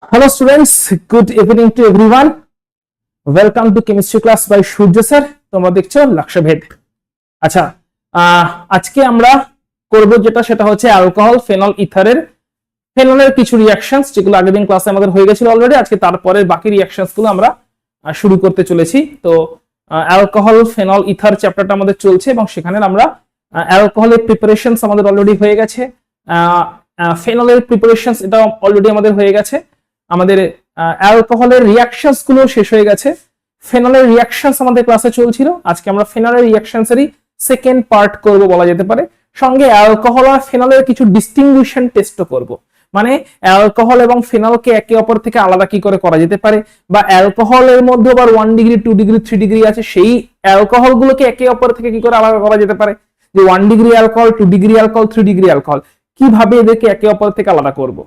Hello students, good evening to everyone. Welcome to chemistry class by Surya sir. তোমরা দেখছো লক্ষ্যভেদ। আচ্ছা, আজকে আমরা করব যেটা সেটা হচ্ছে অ্যালকোহল ফেনল ইথারের কিছু রিঅ্যাকশনস যেগুলো আগের দিন ক্লাসে আমাদের হয়ে গেছিল অলরেডি। আজকে তারপরে বাকি রিঅ্যাকশনস গুলো আমরা শুরু করতে চলেছি। তো অ্যালকোহল ফেনল ইথার চ্যাপ্টারটা আমাদের চলছে এবং সেখানে আমরা অ্যালকোহলের প্রিপারেশনস আমাদের অলরেডি হয়ে গেছে, ফেনলের প্রিপারেশনস এটা অলরেডি আমাদের হয়ে গেছে, আমাদের অ্যালকোহলের রিঅ্যাকশনস গুলো শেষ হয়ে গেছে, ফেনলের রিঅ্যাকশনস আমাদের ক্লাসে চলছিল। আজকে আমরা ফেনলের রিঅ্যাকশনসেরই সেকেন্ড পার্ট করব বলা যেতে পারে। সঙ্গে অ্যালকোহল আর ফেনলের কিছু ডিস্টিংগুইশন টেস্টও করব, মানে অ্যালকোহল এবং ফেনলকে একে অপর থেকে আলাদা কি করে করা যেতে পারে, বা অ্যালকোহলের মধ্যে আবার 1 ডিগ্রি 2 ডিগ্রি 3 ডিগ্রি আছে, সেই অ্যালকোহল গুলোকে একে অপর থেকে কি করে আলাদা করা যেতে পারে, যে 1 degree alcohol, 2 degree alcohol, 3 degree alcohol কিভাবে এদেরকে একে অপর থেকে আলাদা করব।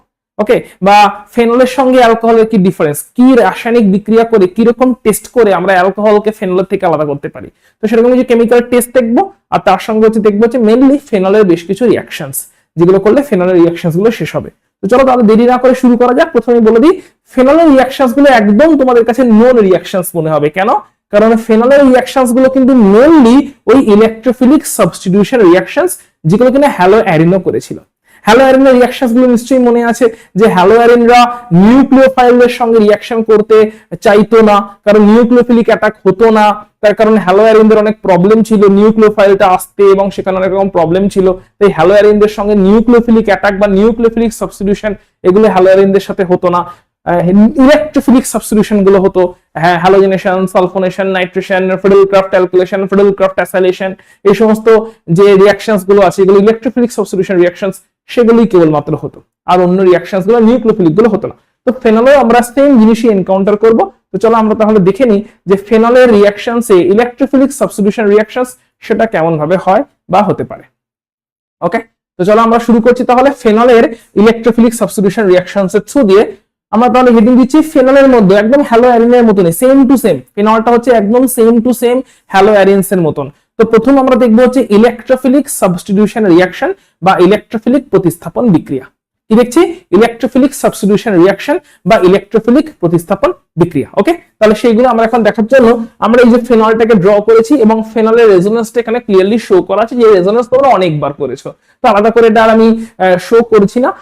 ওকে, বা ফেনলের সঙ্গে অ্যালকোহলের কি ডিফারেন্স, কি রাসায়নিক বিক্রিয়া করে কিরকম টেস্ট করে আমরা অ্যালকোহলকে ফেনলের থেকে আলাদা করতে পারি। তো সেরকম কিছু কেমিক্যাল টেস্ট দেখবো, আর তার সঙ্গে হচ্ছে দেখবো যে মেইনলি ফেনলের বেশ কিছু রিঅ্যাকশনস যেগুলো করলে ফেনলের রিঅ্যাকশনস গুলো শেষ হবে। তো চলো তাহলে দেরি না করে শুরু করা যাক। প্রথমে বলে দিই, ফেনলের রিঅ্যাকশনস গুলো একদম তোমাদের কাছে নোন রিঅ্যাকশনস মনে হবে। কেন? কারণ ফেনলের রিঅ্যাকশনস গুলো কিন্তু মেইনলি ওই ইলেকট্রোফিলিক সাবস্টিটিউশন রিঅ্যাকশনস যেগুলো কিনা হ্যালো অ্যারিনো করেছিল। হ্যালো অ্যারিনের রিঅ্যাকশনস গুলো নিশ্চয়ই মনে আছে যে হ্যালো অ্যারিনরা নিউক্লিওফাইলদের সঙ্গে রিঅ্যাকশন করতে চাইতো না, কারণ নিউক্লিওফিলিক অ্যাটাক হতো না। তার কারণ হ্যালো অ্যারিনদের অনেক প্রবলেম ছিল নিউক্লিওফাইলটা আসতে, এবং সেখানে অনেক রকম প্রবলেম ছিল। তাই হ্যালো অ্যারিনদের সঙ্গে নিউক্লিওফিলিক অ্যাটাক বা নিউক্লিওফিলিক সাবস্টিটিউশন এগুলো হ্যালো অ্যারিনদের সাথে হতো না। ইলেকট্রোফিলিক সাবস্টিটিউশন গুলো হতো, হ্যালোজেনেশন, সালফোনেশন, নাইট্রেশন, ফিডেলক্রাফট অ্যালকিলেশন, ফিডেলক্রাফট অ্যাসাইলেশন, এই সমস্ত যে রিঅ্যাকশনস গুলো আছে এগুলো ইলেকট্রোফিলিক সাবস্টিটিউশন রিঅ্যাকশনস, সেগুলোই কেবলমাত্র হতো, আর অন্য রিঅ্যাকশনস গুলো নিউক্লিওফিলিক গুলো হতো না। তো ফেনলেও আমরা সেম জিনিসই এনকাউন্টার করব। তো চলো আমরা তাহলে দেখে নিই যে ফেনলের রিঅ্যাকশনসে ইলেকট্রোফিলিক সাবস্টিটিউশন রিঅ্যাকশনস সেটা কেমন ভাবে হয় বা হতে পারে। ওকে, তো চলো আমরা শুরু করছি তাহলে ফেনলের ইলেকট্রোফিলিক সাবস্টিটিউশন রিঅ্যাকশনস এর থ্রু দিয়ে। আমরা তাহলে হেডিং দিচ্ছি ফেনলের মধ্যে একদম হ্যালো অ্যারিনের মতনই, সেম টু সেম। ফেনলটা হচ্ছে একদম সেম টু সেম হ্যালো অ্যারিনস এর মতন। তো প্রথম আমরা দেখবো হচ্ছে ইলেকট্রোফিলিক সাবস্টিটিউশন রিঅ্যাকশন বা ইলেকট্রোফিলিক প্রতিস্থাপন বিক্রিয়া। কি দেখছি? ইলেকট্রোফিলিক সাবস্টিটিউশন রিঅ্যাকশন বা ইলেকট্রোফিলিক প্রতিস্থাপন বিক্রিয়া। ওকে, তাহলে সেইগুলো আমরা এখন দেখার জন্য আমরা এই যে ফেনলটাকে ড্র করেছি এবং ফেনলের রেজোনেন্সটা এখানে ক্লিয়ারলি শো করা আছে, যে রেজোনেন্স তোমরা অনেকবার করেছো, তো আলাদা করে এটা আর আমি শো করছি না।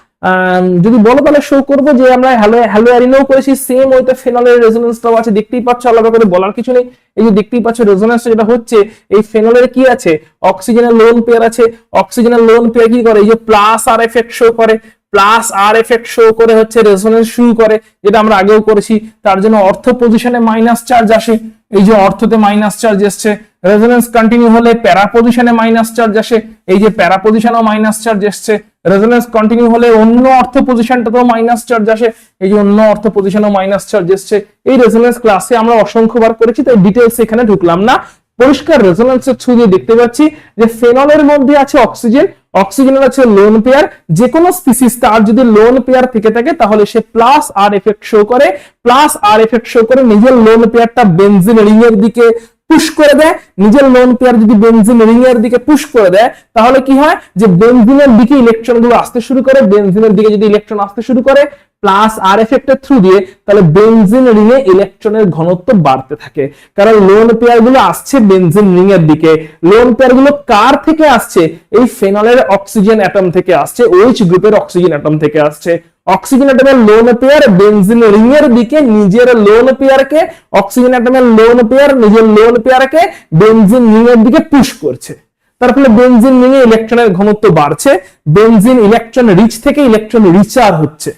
যদি বলো তাহলে শো করবো যে আমরা হ্যালো অ্যারিনেও করেছি, সেম ওইটা ফেনলের রেজোনেন্সটাও আছে, দেখতেই পাচ্ছ, আলাদা করে বলার কিছু নেই। এই যে দেখতেই পাচ্ছ রেজোনেন্সটা যেটা হচ্ছে, এই ফেনলের কি আছে, অক্সিজেনের লোন পেয়ার আছে। অক্সিজেনের লোন পেয়ার কি করে, এই যে প্লাস আর এফেক্ট শো করে, প্লাস আর এফেক্ট শো করে হচ্ছে রেজোনেন্স শুরু করে, যেটা আমরা আগেও করেছি। তার জন্য অর্থ পজিশনে মাইনাস চার্জ আসে, এই যে অর্থতে মাইনাস চার্জ এসছে। রেজোনেন্স কন্টিনিউ হলে প্যারা পজিশনে মাইনাস চার্জ আসে, এই যে প্যারা পজিশনেও মাইনাস চার্জ এসছে। রেজোনেন্স কন্টিনিউ হলে অন্য অর্থ পজিশনটাতেও মাইনাস চার্জ আসে, এই যে অন্য অর্থ পজিশনেও মাইনাস চার্জ এসছে। এই রেজোনেন্স ক্লাসে আমরা অসংখ্যবার করেছি, তাই ডিটেইলস এখানে ঢুকলাম না। পরিষ্কার রেজোনেন্সের থ্রু দিয়ে দেখতে পাচ্ছি যে ফেনলের মধ্যে আছে অক্সিজেন, অক্সিজেনের আছে লোন পেয়ার। যে কোনো স্পিসিস তার যদি লোন পেয়ার থেকে থাকে তাহলে সে প্লাস আর এফেক্ট শো করে, প্লাস আর এফেক্ট শো করে নিজের লোন পেয়ারটা বেনজিন রিং এর দিকে পুশ করে দেয়। নিজের লোন পেয়ার যদি বেনজিন রিং এর দিকে পুশ করে দেয় তাহলে কি হয়, যে বেনজিনের দিকে ইলেকট্রন গুলো আসতে শুরু করে। বেনজিনের দিকে যদি ইলেকট্রন আসতে শুরু করে প্লাস আর এফেক্টের থ্রু দিয়ে, তাহলে বেনজিন রিং এ ইলেকট্রনের ঘনত্ব বাড়তে থাকে, কারণ লোন পেয়ার গুলো আসছে বেনজিন রিং এর দিকে। লোন পেয়ার গুলো কার থেকে আসছে? এই ফেনলের অক্সিজেন অ্যাটম থেকে আসছে, OH গ্রুপের অক্সিজেন অ্যাটম থেকে আসছে। অক্সিজেন অ্যাটমের লোন পেয়ার বেনজিন রিং এর দিকে নিজের লোন পেয়ারকে, অক্সিজেন অ্যাটমের লোন পেয়ার নিজের লোন পেয়ারকে বেনজিন রিং এর দিকে পুশ করছে। তার ফলে বেনজিন রিং এ ইলেকট্রনের ঘনত্ব বাড়ছে, বেনজিন ইলেকট্রন রিচ থেকে ইলেকট্রন রিচার হচ্ছে।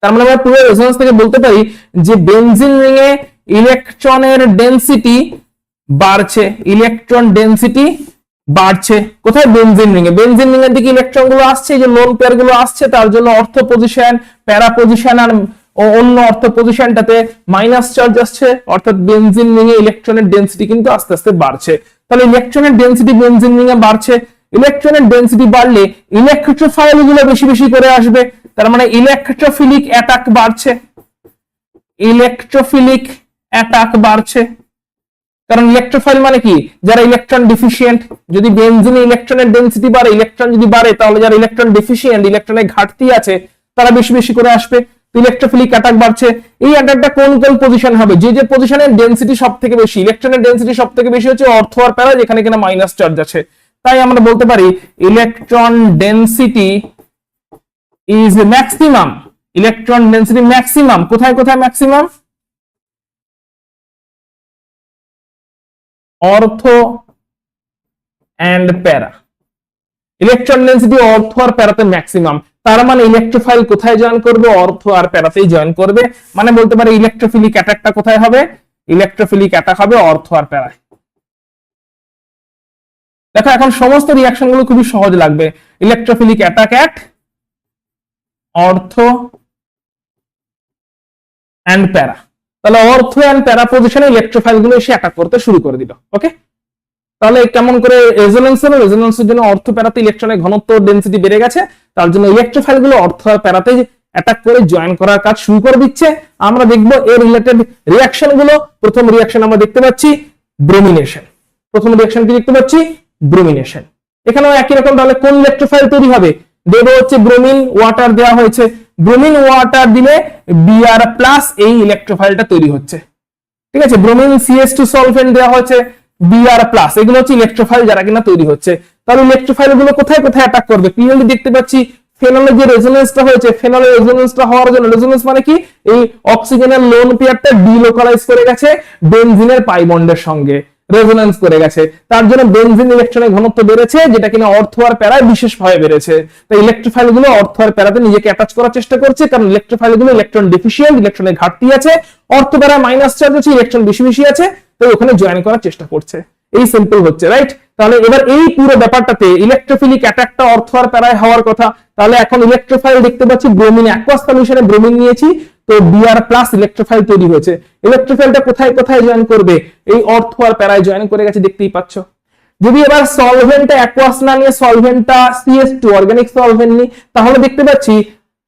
তার মানে আমরা পুরো রেজোনেন্স থেকে বলতে পারি যে বেনজিন রিং এ ইলেকট্রনের ডেনসিটি বাড়ছে, ইলেকট্রন ডেনসিটি বাড়ছে। কোথায়? বেনজিন রিং এ। বেনজিন রিং এর দিকে ইলেকট্রন গুলো আসছে, যে লোন পেয়ার গুলো আসছে, তার জন্য অর্থ পজিশন, প্যারা পজিশন আর অন্য অর্থ পজিশনটাতে মাইনাস চার্জ আসছে, অর্থাৎ বেনজিন রিং এ ইলেকট্রনের ডেনসিটি কিন্তু আস্তে আস্তে বাড়ছে। তাহলে ইলেকট্রনের ডেনসিটি বেনজিন রিং এ বাড়ছে, ইলেকট্রনের ডেনসিটি বাড়লে ইলেকট্রোফাইল গুলো বেশি বেশি করে আসবে, তার মানে ইলেকট্রোফিলিক অ্যাটাক বাড়ছে, ইলেকট্রোফিলিক অ্যাটাক বাড়ছে। কারণ ইলেকট্রোফাইল মানে কি, যারা ইলেকট্রন ডিফিশিয়েন্ট। যদি বেনজিনে ইলেকট্রনের ডেনসিটি বাড়ে, ইলেকট্রন যদি বাড়ে, তাহলে যারা ইলেকট্রন ডিফিশিয়েন্ট, ইলেকট্রনের ঘাটতি আছে, তারা বেশি বেশি করে আসবে। তো ইলেকট্রোফিলিক অ্যাটাক বাড়ছে। এই অ্যাটাকটা কোন কোন পজিশন হবে? যে যে পজিশনের ডেনসিটি সব থেকে বেশি, ইলেকট্রনের ডেনসিটি সব থেকে বেশি হচ্ছে অর্থ আর প্যারা, যেখানে কিনা মাইনাস চার্জ আছে। তাই আমরা বলতে পারি electron density is maximum. Electron density maximum কোথায় কোথায় ম্যাক্সিমাম? অর্থ এন্ড প্যারা। ইলেকট্রন ডেনসিটি অর্থ আর প্যারাতে ম্যাক্সিমাম, তার মানে ইলেকট্রোফাইল কোথায় জয়েন করবে? অর্থ আর প্যারাতেই জয়েন করবে। মানে বলতে পারি ইলেকট্রোফিলিক অ্যাটাকটা কোথায় হবে? ইলেকট্রোফিলিক অ্যাটাক হবে অর্থ আর প্যারায়। দেখো এখন সমস্ত রিঅ্যাকশন গুলো খুবই সহজ লাগবে। ইলেকট্রোফিলিক অ্যাটাক এট অর্থ এন্ড প্যারা, তাহলে অর্থ এন্ড প্যারা পজিশনে ইলেকট্রোফাইল গুলো এসে অ্যাটাক করতে শুরু করে দিল। ওকে, তাহলে কেমন করে রেজোনেন্স হবে? রেজোনেন্সের জন্য অর্থ প্যারাতে ইলেকট্রনের ঘনত্ব ডেনসিটি বেড়ে গেছে, তার জন্য ইলেকট্রোফাইল গুলো অর্থ আর প্যারাতে অ্যাটাক করে জয়েন করার কাজ শুরু করে দিচ্ছে। আমরা দেখবো এর রিলেটেড রিঅ্যাকশন গুলো। প্রথম রিঅ্যাকশন আমরা দেখতে পাচ্ছি ব্রোমিনেশন। প্রথম রিঅ্যাকশন কি দেখতে পাচ্ছি? ব্রোমিনেশন। এখানেও একই রকম, তাহলে কোন ইলেকট্রোফাইল তৈরি হবে? দেবো হচ্ছে ব্রোমিন ওয়াটার দেওয়া হয়েছে, ব্রোমিন ওয়াটার দিলে Br প্লাস এই ইলেকট্রোফাইলটা তৈরি হচ্ছে। ঠিক আছে, ব্রোমিন CH2 সলভেন্ট দেওয়া হয়েছে Br প্লাস, এগুলো হচ্ছে ইলেকট্রোফাইল যারা কিনা তৈরি হচ্ছে। তাহলে ইলেকট্রোফাইল গুলো কোথায় কোথায় অ্যাটাক করবে? ক্লিয়ারলি দেখতে পাচ্ছি ফেনলের যে রেজোনেন্সটা হয়েছে, ফেনলের রেজোনেন্সটা হওয়ার জন্য, রেজোনেন্স মানে কি? এই অক্সিজেনের লোন পেয়ারটা ডিলোকালাইজ করে গেছে বেনজিনের পাই বন্ডের সঙ্গে, রেজোনেন্স করে গেছে, তার জন্য বেনজিন ইলেকট্রনের ঘনত্ব বেড়েছে, যেটা কিনা অর্থ আর প্যারায় বিশেষভাবে বেড়েছে। তাই ইলেকট্রোফাইল গুলো অর্থ আর প্যারাতে নিজেকে অ্যাটাচ করার চেষ্টা করছে, কারণ ইলেকট্রোফাইল গুলো ইলেকট্রন ডেফিসিয়েন্ট, ইলেকট্রনের ঘাটতি আছে, অর্থ প্যারায় মাইনাস চার্জ আছে, ইলেকট্রন বেশি বেশি আছে, তাই ওখানে জয়েন করার চেষ্টা করছে। এই সিম্পল হচ্ছে, রাইট? তাহলে এবার এই পুরো ব্যাপারটাতে ইলেকট্রোফিলিক অ্যাটাকটা অর্থ আর প্যারায় হওয়ার কথা। তাহলে এখন ইলেকট্রোফাইল দেখতে পাচ্ছি ব্রোমিন, অ্যাকুয়াস সলিউশনে ব্রোমিন নিয়েছি, তো Br প্লাস ইলেকট্রোফাইল তৈরি হয়েছে। ইলেকট্রোফাইলটা কোথায় কোথায় জয়েন করবে? এই অর্থ আর প্যারায় জয়েন করে গেছে, দেখতেই পাচ্ছ। যদি এবার সলভেন্টটা অ্যাকুয়াস না নিয়ে সলভেন্টটা CH2 অর্গানিক সলভেন্ট নি, তাহলে দেখতে পাচ্ছি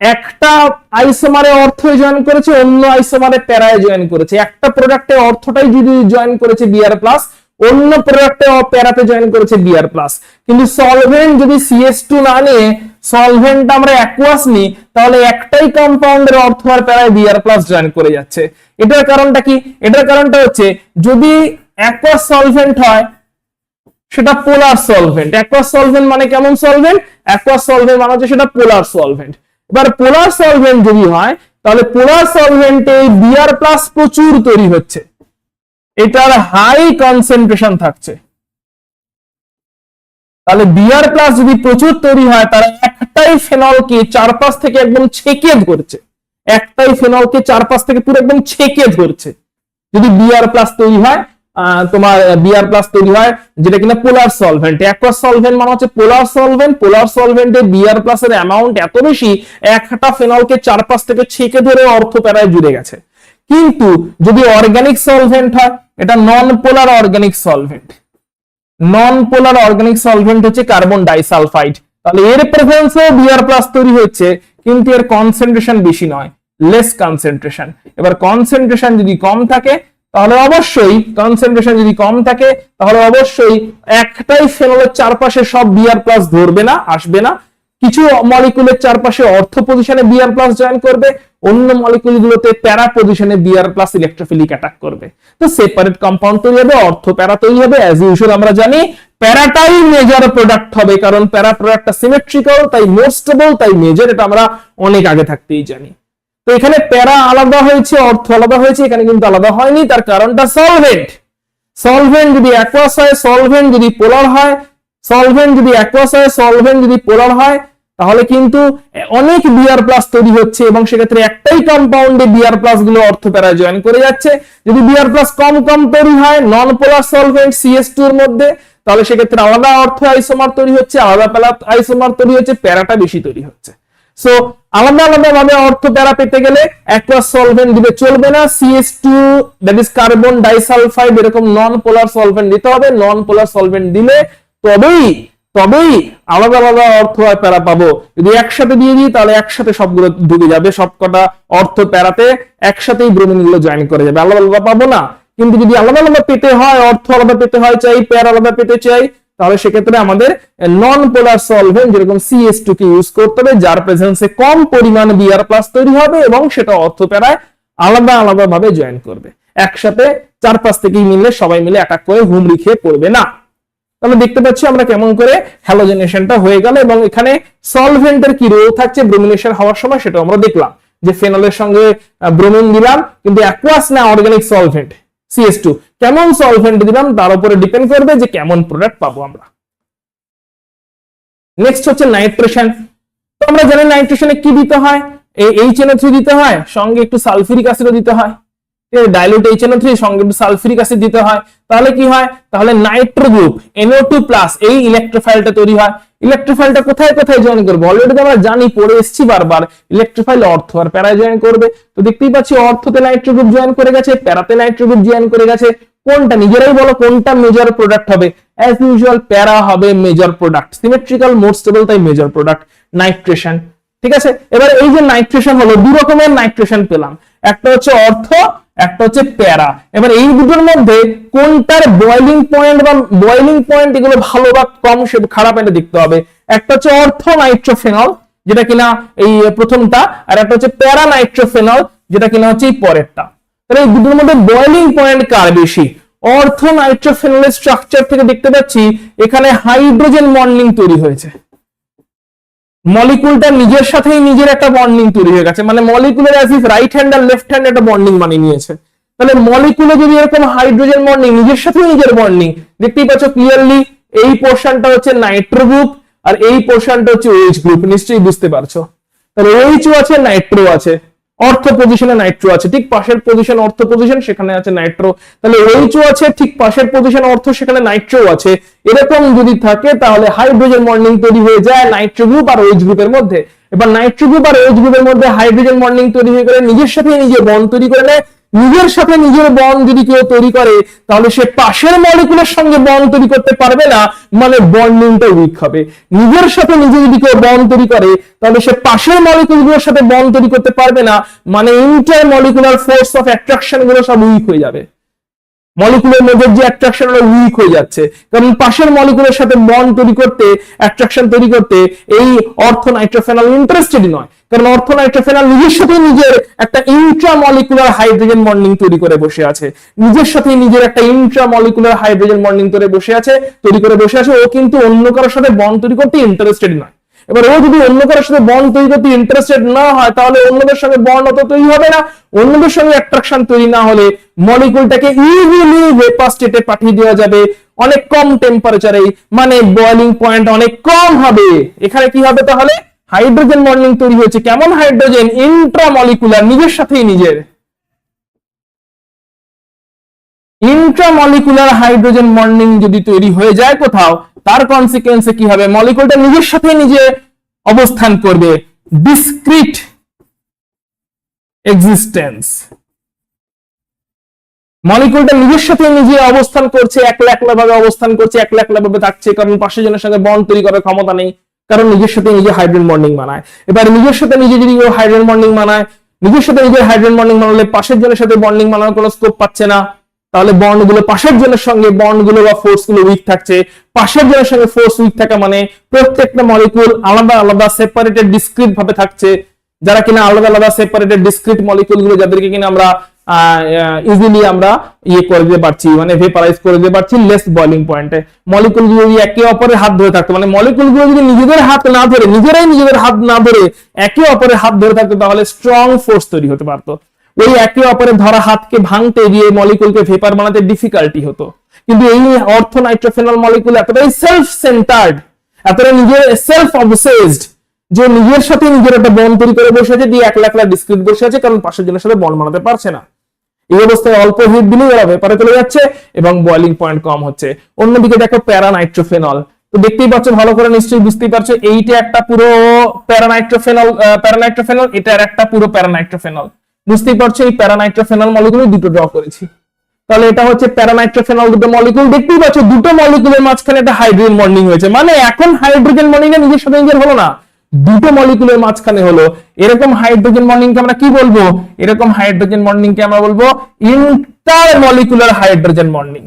একটা আইসোমারে অর্থ জয়েন করেছে, অন্য আইসোমারে প্যারায় জয়েন করেছে। একটা প্রোডাক্টে অর্থটাই যদি জয়েন করেছে Br প্লাস, অন্য প্রোডাক্টে প্যারাতে জয়েন করেছে Br প্লাস। কিন্তু সলভেন্ট যদি CH2 না নিয়ে সলভেন্ট আমরা অ্যাকুয়াস নি, তাহলে একটাই কম্পাউন্ডের অর্থ আর প্যারায় Br প্লাস জয়েন করে যাচ্ছে। এটার কারণটা কি? এটার কারণটা হচ্ছে যদি অ্যাকুয়াস সলভেন্ট হয় সেটা পোলার সলভেন্ট। অ্যাকুয়াস সলভেন্ট মানে কেমন সলভেন্ট? অ্যাকুয়াস সলভেন্ট মানে হচ্ছে সেটা পোলার সলভেন্ট। এবার পোলার সলভেন্ট যদি হয়, তাহলে পোলার সলভেন্টে Br প্লাস প্রচুর তৈরি হচ্ছে, এটার হাই কনসেন্ট্রেশন থাকছে। তাহলে Br প্লাস যদি প্রচুর তৈরি হয়, তারা একটাই ফেনলকে চারপাশ থেকে একদম ছেঁকে ধরছে, একটাই ফেনলকে চারপাশ থেকে পুরো একদম ছেঁকে ধরছে। যদি Br প্লাস তৈরি হয়, তোমার Br প্লাস তৈরি হয়, যেটা কিনা পোলার সলভেন্ট। অ্যাকুয়াস সলভেন্ট মানে হচ্ছে পোলার সলভেন্ট। পোলার সলভেন্টে Br প্লাস এর অ্যামাউন্ট এত বেশি, একটা ফেনলকে চারপাশ থেকে ছেঁকে ধরে অর্থ প্যারায় জুড়ে গেছে। কিন্তু যদি অর্গানিক সলভেন্ট হয়, এটা নন পোলার অর্গানিক সলভেন্ট। নন পোলার অর্গানিক সলভেন্ট হচ্ছে কার্বন ডাইসালফাইড। তাহলে এর প্রেজেন্সে Br প্লাস তৈরি হচ্ছে, কিন্তু এর কনসেন্ট্রেশন বেশি নয়, লেস কনসেন্ট্রেশন। এবার কনসেন্ট্রেশন যদি কম থাকে, তাহলে অবশ্যই কনসেন্ট্রেশন যদি কম থাকে তাহলে অবশ্যই একটাই ফেনলের চারপাশে সব Br প্লাস ধরবে না, আসবে না। কিছু মলিকুলের চারপাশে অর্থ পজিশনে Br প্লাস জয়েন করবে, অন্য মলিকুলগুলোতে প্যারা পজিশনে Br প্লাস ইলেকট্রোফিলিক অ্যাটাক করবে। তো সেপারেট কম্পাউন্ড তৈরি হবে, অর্থ প্যারা তৈরি হবে। অ্যাজ ইউজুয়াল আমরা জানি প্যারাটাই মেজর প্রোডাক্ট হবে, কারণ প্যারা প্রোডাক্টটা সিমেট্রিক্যাল, তাই মোর স্টেবল, তাই মেজর। এটা আমরা অনেক আগে থাকতেই জানি। তো এখানে প্যারা আলাদা হয়েছে, অর্থ আলাদা হয়েছে, এখানে কিন্তু আলাদা হয়নি। তার কারণটা সলভেন্ট। সলভেন্ট যদি অ্যাকুয়াস হয়, সলভেন্ট যদি পোলার হয়, সলভেন্ট যদি অ্যাকুয়াস হয়, সলভেন্ট যদি পোলার হয়, তাহলে কিন্তু অনেক Br প্লাস তৈরি হচ্ছে, এবং সেক্ষেত্রে একটাই কম্পাউন্ডে Br প্লাস গুলো অর্থ প্যারায় জয়েন করে যাচ্ছে। যদি Br প্লাস কম কম তৈরি হয় নন পোলার সলভেন্ট CH2 এর মধ্যে, তাহলে সেক্ষেত্রে আলাদা অর্থ আইসোমার তৈরি হচ্ছে, আলাদা প্যারা আইসোমার তৈরি হচ্ছে, প্যারাটা বেশি তৈরি হচ্ছে। সো আলাদা আলাদা ভাবে অর্থ প্যারা পেতে গেলে অ্যাকুয়াস সলভেন্ট দিলে চলবে না, CH2 that is carbon disulphide এরকম নন পোলার সলভেন্ট দিতে হবে। নন পোলার সলভেন্ট দিলে তবেই আলাদা আলাদা অর্থ আর প্যারা পাবো। যদি একসাথে দিয়ে দিই তাহলে একসাথে সবগুলো ঢুকে যাবে, সবকটা অর্থ প্যারাতে একসাথেই ব্রোমিন গুলো জয়েন করে যাবে, আলাদা আলাদা পাবো না। কিন্তু যদি আলাদা আলাদা পেতে হয়, অর্থ আলাদা পেতে হয় চাই, প্যারা আলাদা পেতে চাই, তাহলে সেক্ষেত্রে আমাদের নন পোলার সলভেন্ট যেরকম CH2 কে ইউজ করতে হবে, যার প্রেজেন্সে কম পরিমাণ Br+ তৈরি হবে এবং সেটা অর্থ প্যারায় আলাদা আলাদা ভাবে জয়েন করবে, একসাথে 4-5 থেকেই মিললে সবাই মিলে অ্যাটাক করে হুমড়ি খেয়ে পড়বে না। তাহলে দেখতে পাচ্ছি আমরা কেমন করে হ্যালোজেনেশনটা হয়ে গেল, এবং এখানে সলভেন্টের কি রোল থাকছে ব্রোমিনেশন হওয়ার সময় সেটা আমরা দেখলাম, যে ফেনলের সঙ্গে ব্রোমিন দিলাম কিন্তু অ্যাকুয়াস না অর্গানিক সলভেন্ট CH2, কেমন সলভেন্ট দিলাম তার উপরে ডিপেন্ড করবে যে কেমন প্রোডাক্ট পাবো আমরা। নেক্সট হচ্ছে নাইট্রেশন। তো আমরা জানি নাইট্রেশনে কি দিতে হয়, HNO3 দিতে হয়, সঙ্গে একটু সালফিউরিক অ্যাসিডও দিতে হয়, ডাইলুট HNO3 সঙ্গে একটু সালফিউরিক অ্যাসিড দিতে হয়। তাহলে কি হয়, তাহলে নাইট্রো গ্রুপ NO2+ এই ইলেকট্রোফাইলটা তৈরি হয়। ইলেকট্রোফাইলটা কোথায় কোথায় জয়েন করবে, অলরেডি আমরা জানি, পড়ে এসেছি বারবার, ইলেকট্রোফাইল অর্থ আর প্যারায় জয়েন করবে। তো দেখতেই পাচ্ছি অর্থতে নাইট্রো গ্রুপ জয়েন করে গেছে, প্যারাতে নাইট্রো গ্রুপ জয়েন করে গেছে। কোনটা, নিজেরাই বলো কোনটা মেজর প্রোডাক্ট হবে? অ্যাজ ইউজুয়াল প্যারা হবে major product, symmetrical mode stable, তাই মেজর প্রোডাক্ট নাইট্রেশন। ঠিক আছে, এবার এই যে নাইট্রেশন হলো, দু রকমের নাইট্রেশন পেলাম, একটা হচ্ছে অর্থ, একটা হচ্ছে প্যারা। এবার এই দুটোর মধ্যে কোনটার বয়লিং পয়েন্ট বা বয়লিং পয়েন্ট এগুলো ভালো বা কম সে খারাপ এটা দেখতে হবে। একটা হচ্ছে অর্থ নাইট্রোফেনল যেটা কিনা এই প্রথমটা, আর একটা হচ্ছে প্যারা নাইট্রোফেনল যেটা কিনা হচ্ছে এই পরেরটা। তাহলে এই দুটোর মধ্যে বয়লিং পয়েন্ট কার বেশি? অর্থ নাইট্রোফেনলের স্ট্রাকচার থেকে দেখতে পাচ্ছি এখানে হাইড্রোজেন বন্ডিং তৈরি হয়েছে, মলিকুলটা নিজের সাথেই নিজের একটা বন্ডিং তৈরি হয়ে গেছে, মানে মলিকুলের অ্যাজ ইফ রাইট হ্যান্ড আর লেফট হ্যান্ড একটা বন্ডিং বানিয়ে নিয়েছে। তাহলে মলিকুলে যদি এরকম হাইড্রোজেন বন্ডিং, নিজের সাথেই নিজের বন্ডিং, দেখতেই পাচ্ছ ক্লিয়ারলি এই পোর্শনটা হচ্ছে নাইট্রো গ্রুপ আর এই পোর্শনটা হচ্ছে OH গ্রুপ, নিশ্চয়ই বুঝতে পারছো। তাহলে OH আছে, নাইট্রো আছে, অর্থ পজিশনে নাইট্রো আছে, ঠিক পাশের পজিশন অর্থ পজিশন, সেখানে আছে নাইট্রো। তাহলে OH আছে, ঠিক পাশের পজিশন অর্থ, সেখানে নাইট্রো আছে। এরকম যদি থাকে তাহলে হাইড্রোজেন বন্ডিং তৈরি হয়ে যায় নাইট্রো গ্রুপ আর OH গ্রুপের মধ্যে। এবার নাইট্রো গ্রুপ আর OH গ্রুপের মধ্যে হাইড্রোজেন বন্ডিং তৈরি হয়ে গেলে নিজের সাথে নিজে বন্ড তৈরি করে নেয়। নিজের সাথে নিজের বন্ড যদি কেউ তৈরি করে তাহলে সে পাশের মলিকুলের সঙ্গে বন্ড তৈরি করতে পারবে না, মানে বন্ডিংটা উইক হবে। নিজের সাথে নিজে যদি কেউ বন্ড তৈরি করে তাহলে সে পাশের মলিকুলগুলোর সাথে বন্ড তৈরি করতে পারবে না, মানে inter molecular force of attraction গুলো সব উইক হয়ে যাবে। মলিকুলের মধ্যে যে অ্যাট্রাকশন হলো উইক হয়ে যাচ্ছে, কারণ পাশের মলিকুলের সাথে বন্ড তৈরি করতে, অ্যাট্রাকশন তৈরি করতে এই অর্থ নাইট্রোফেনল ইন্টারেস্টেড নয়, কারণ অর্থ নাইট্রোফেনল নিজের সাথে নিজের একটা ইন্ট্রামলিকুলার হাইড্রোজেন বন্ডিং তৈরি করে বসে আছে, নিজের সাথে নিজের একটা ইন্ট্রামলিকুলার হাইড্রোজেন বন্ডিং তৈরি করে বসে আছে। ও কিন্তু অন্য কারোর সাথে বন্ড তৈরি করতে ইন্টারেস্টেড নয়। এবার ও যদি অন্য কারোর সাথে বন্ড তৈরি করতে ইন্টারেস্টেড না হয় তাহলে অন্যদের সঙ্গে বন্ড অত তৈরি হবে না। অন্যদের সঙ্গে অ্যাট্রাকশন তৈরি না হলে মলিকুলটাকে ইজিলি ভেপার স্টেটে পাঠিয়ে দেওয়া যাবে অনেক কম টেম্পারেচারে, মানে বয়লিং পয়েন্ট অনেক কম হবে। এখানে কি হবে তাহলে? হাইড্রোজেন বন্ডিং তৈরি হয়েছে, কেমন হাইড্রোজেন? ইন্ট্রামলিকুলার, নিজের সাথেই নিজের। ইন্ট্রামলিকুলার হাইড্রোজেন বন্ডিং যদি তৈরি হয়ে যায় কোথাও, তার কনসিকুয়েন্সে কি হবে? মলিকুলটা নিজের সাথে নিজে অবস্থান করবে, ডিসক্রিট এক্সিস্টেন্স। মলিকুলটা নিজের সাথে নিজে অবস্থান করছে, একলা একলা ভাবে অবস্থান করছে, একলা একলা ভাবে থাকছে, কারণ পাশের জনের সঙ্গে বন্ড তৈরি করার ক্ষমতা নেই, কারণ নিজের সাথে নিজে হাইড্রোজেন বন্ডিং বানায়। এবার নিজের সাথে নিজে যদি হাইড্রোজেন বন্ডিং বানায়, নিজের সাথে নিজের হাইড্রোজেন বন্ডিং বানালে পাশের জনের সাথে বন্ডিং বানানোর কোনো স্কোপ পাচ্ছে না, তাহলে বন্ড গুলো পাশের জনের সঙ্গে বন্ড গুলো বা ফোর্স গুলো উইক থাকছে। পাশের জনের সঙ্গে ফোর্স উইক থাকা মানে প্রত্যেকটা মলিকুল আলাদা আলাদা সেপারেটেড ডিসক্রিট ভাবে থাকছে। যারা কিনা আলাদা আলাদা সেপারেটেড ডিসক্রিট মলিকুল গুলো, যাদেরকে কিনা আমরা ইজিলি আমরা করে দিতে পারছি, মানে ভেপারাইজ করে দিতে পারছি লেস বয়লিং পয়েন্টে। মলিকুল গুলো যদি একে অপরের হাত ধরে থাকতো, মানে মলিকুল গুলো যদি নিজেদের হাত না ধরে, নিজেরাই নিজেদের হাত না ধরে একে অপরের হাত ধরে থাকতো, তাহলে স্ট্রং ফোর্স তৈরি হতে পারতো। ওই একে অপরের ধরা হাতকে ভাঙতে গিয়ে মলিকুলকে ভেপার বানাতে ডিফিকাল্টি হতো। কিন্তু এই অর্থ নাইট্রোফেনল মলিকুল এতটাই সেলফ সেন্টার্ড, এতটাই নিজের সেলফ অবসেসড, যে নিজের সাথে নিজের একটা বন্ড তৈরি করে বসে আছে, দিয়ে একলা একলা ডিসক্রিট বসে আছে, কারণ পাশের জনের সাথে বন্ড বানাতে পারছে না। এই অবস্থায় অল্প হিট দিলেই ওরা ভেপারে চলে যাচ্ছে এবং বয়লিং পয়েন্ট কম হচ্ছে। অন্যদিকে দেখো প্যারা নাইট্রোফেনল, তো দেখতেই পাচ্ছ, ভালো করে নিশ্চয়ই বুঝতেই পারছো, এইটা একটা পুরো প্যারা নাইট্রোফেনল, এটার একটা পুরো প্যারা নাইট্রোফেনল। বুঝতেই পারছো এই প্যারা নাইট্রোফেনল মলিকুল দুটো ড্র করেছি, তাহলে এটা হচ্ছে প্যারা নাইট্রোফেনল দুটো মলিকুল। দেখতেই পাচ্ছ দুটো মলিকুলের মাঝখানে একটা হাইড্রোজেন বন্ডিং হয়েছে, মানে এখন হাইড্রোজেন বন্ডিং নিজের সাথে নিজের হলো না, দুটো মলিকুলের মাঝখানে হলো। এরকম হাইড্রোজেন বন্ডিং কে আমরা কি বলবো? এরকম হাইড্রোজেন বন্ডিং কে আমরা বলবো ইন্টারমলিকুলার হাইড্রোজেন বন্ডিং।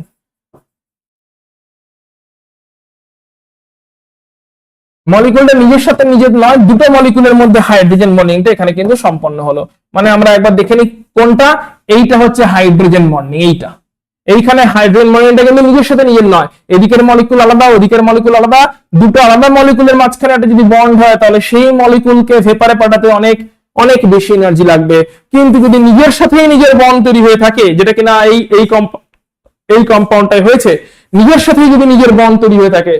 মলিকুলটা নিজের সাথে নিজের নয়, দুটো মলিকুলের মধ্যে হাইড্রোজেন বন্ডিংটা এখানে কিন্তু সম্পন্ন হলো। মানে আমরা একবার দেখে নিই কোনটা, এইটা হচ্ছে হাইড্রোজেন বন্ডিং, এইটা এইখানে হাইড্রোজেন বন্ডিংটা কিন্তু নিজের সাথে নিজের নয়, এদিকের মলিকুল আলাদা ওদিকের মলিকুল আলাদা, দুটো আলাদা মলিকুলের মাঝখানে একটা যদি বন্ড হয় তাহলে সেই মলিকুলকে ভেপারে পাঠাতে অনেক অনেক বেশি এনার্জি লাগবে। কিন্তু যদি নিজের সাথেই নিজের বন্ড তৈরি হয়ে থাকে, যেটা কিনা এই কম্পাউন্ডটাই হয়েছে, নিজের সাথেই যদি নিজের বন্ড তৈরি হয়ে থাকে,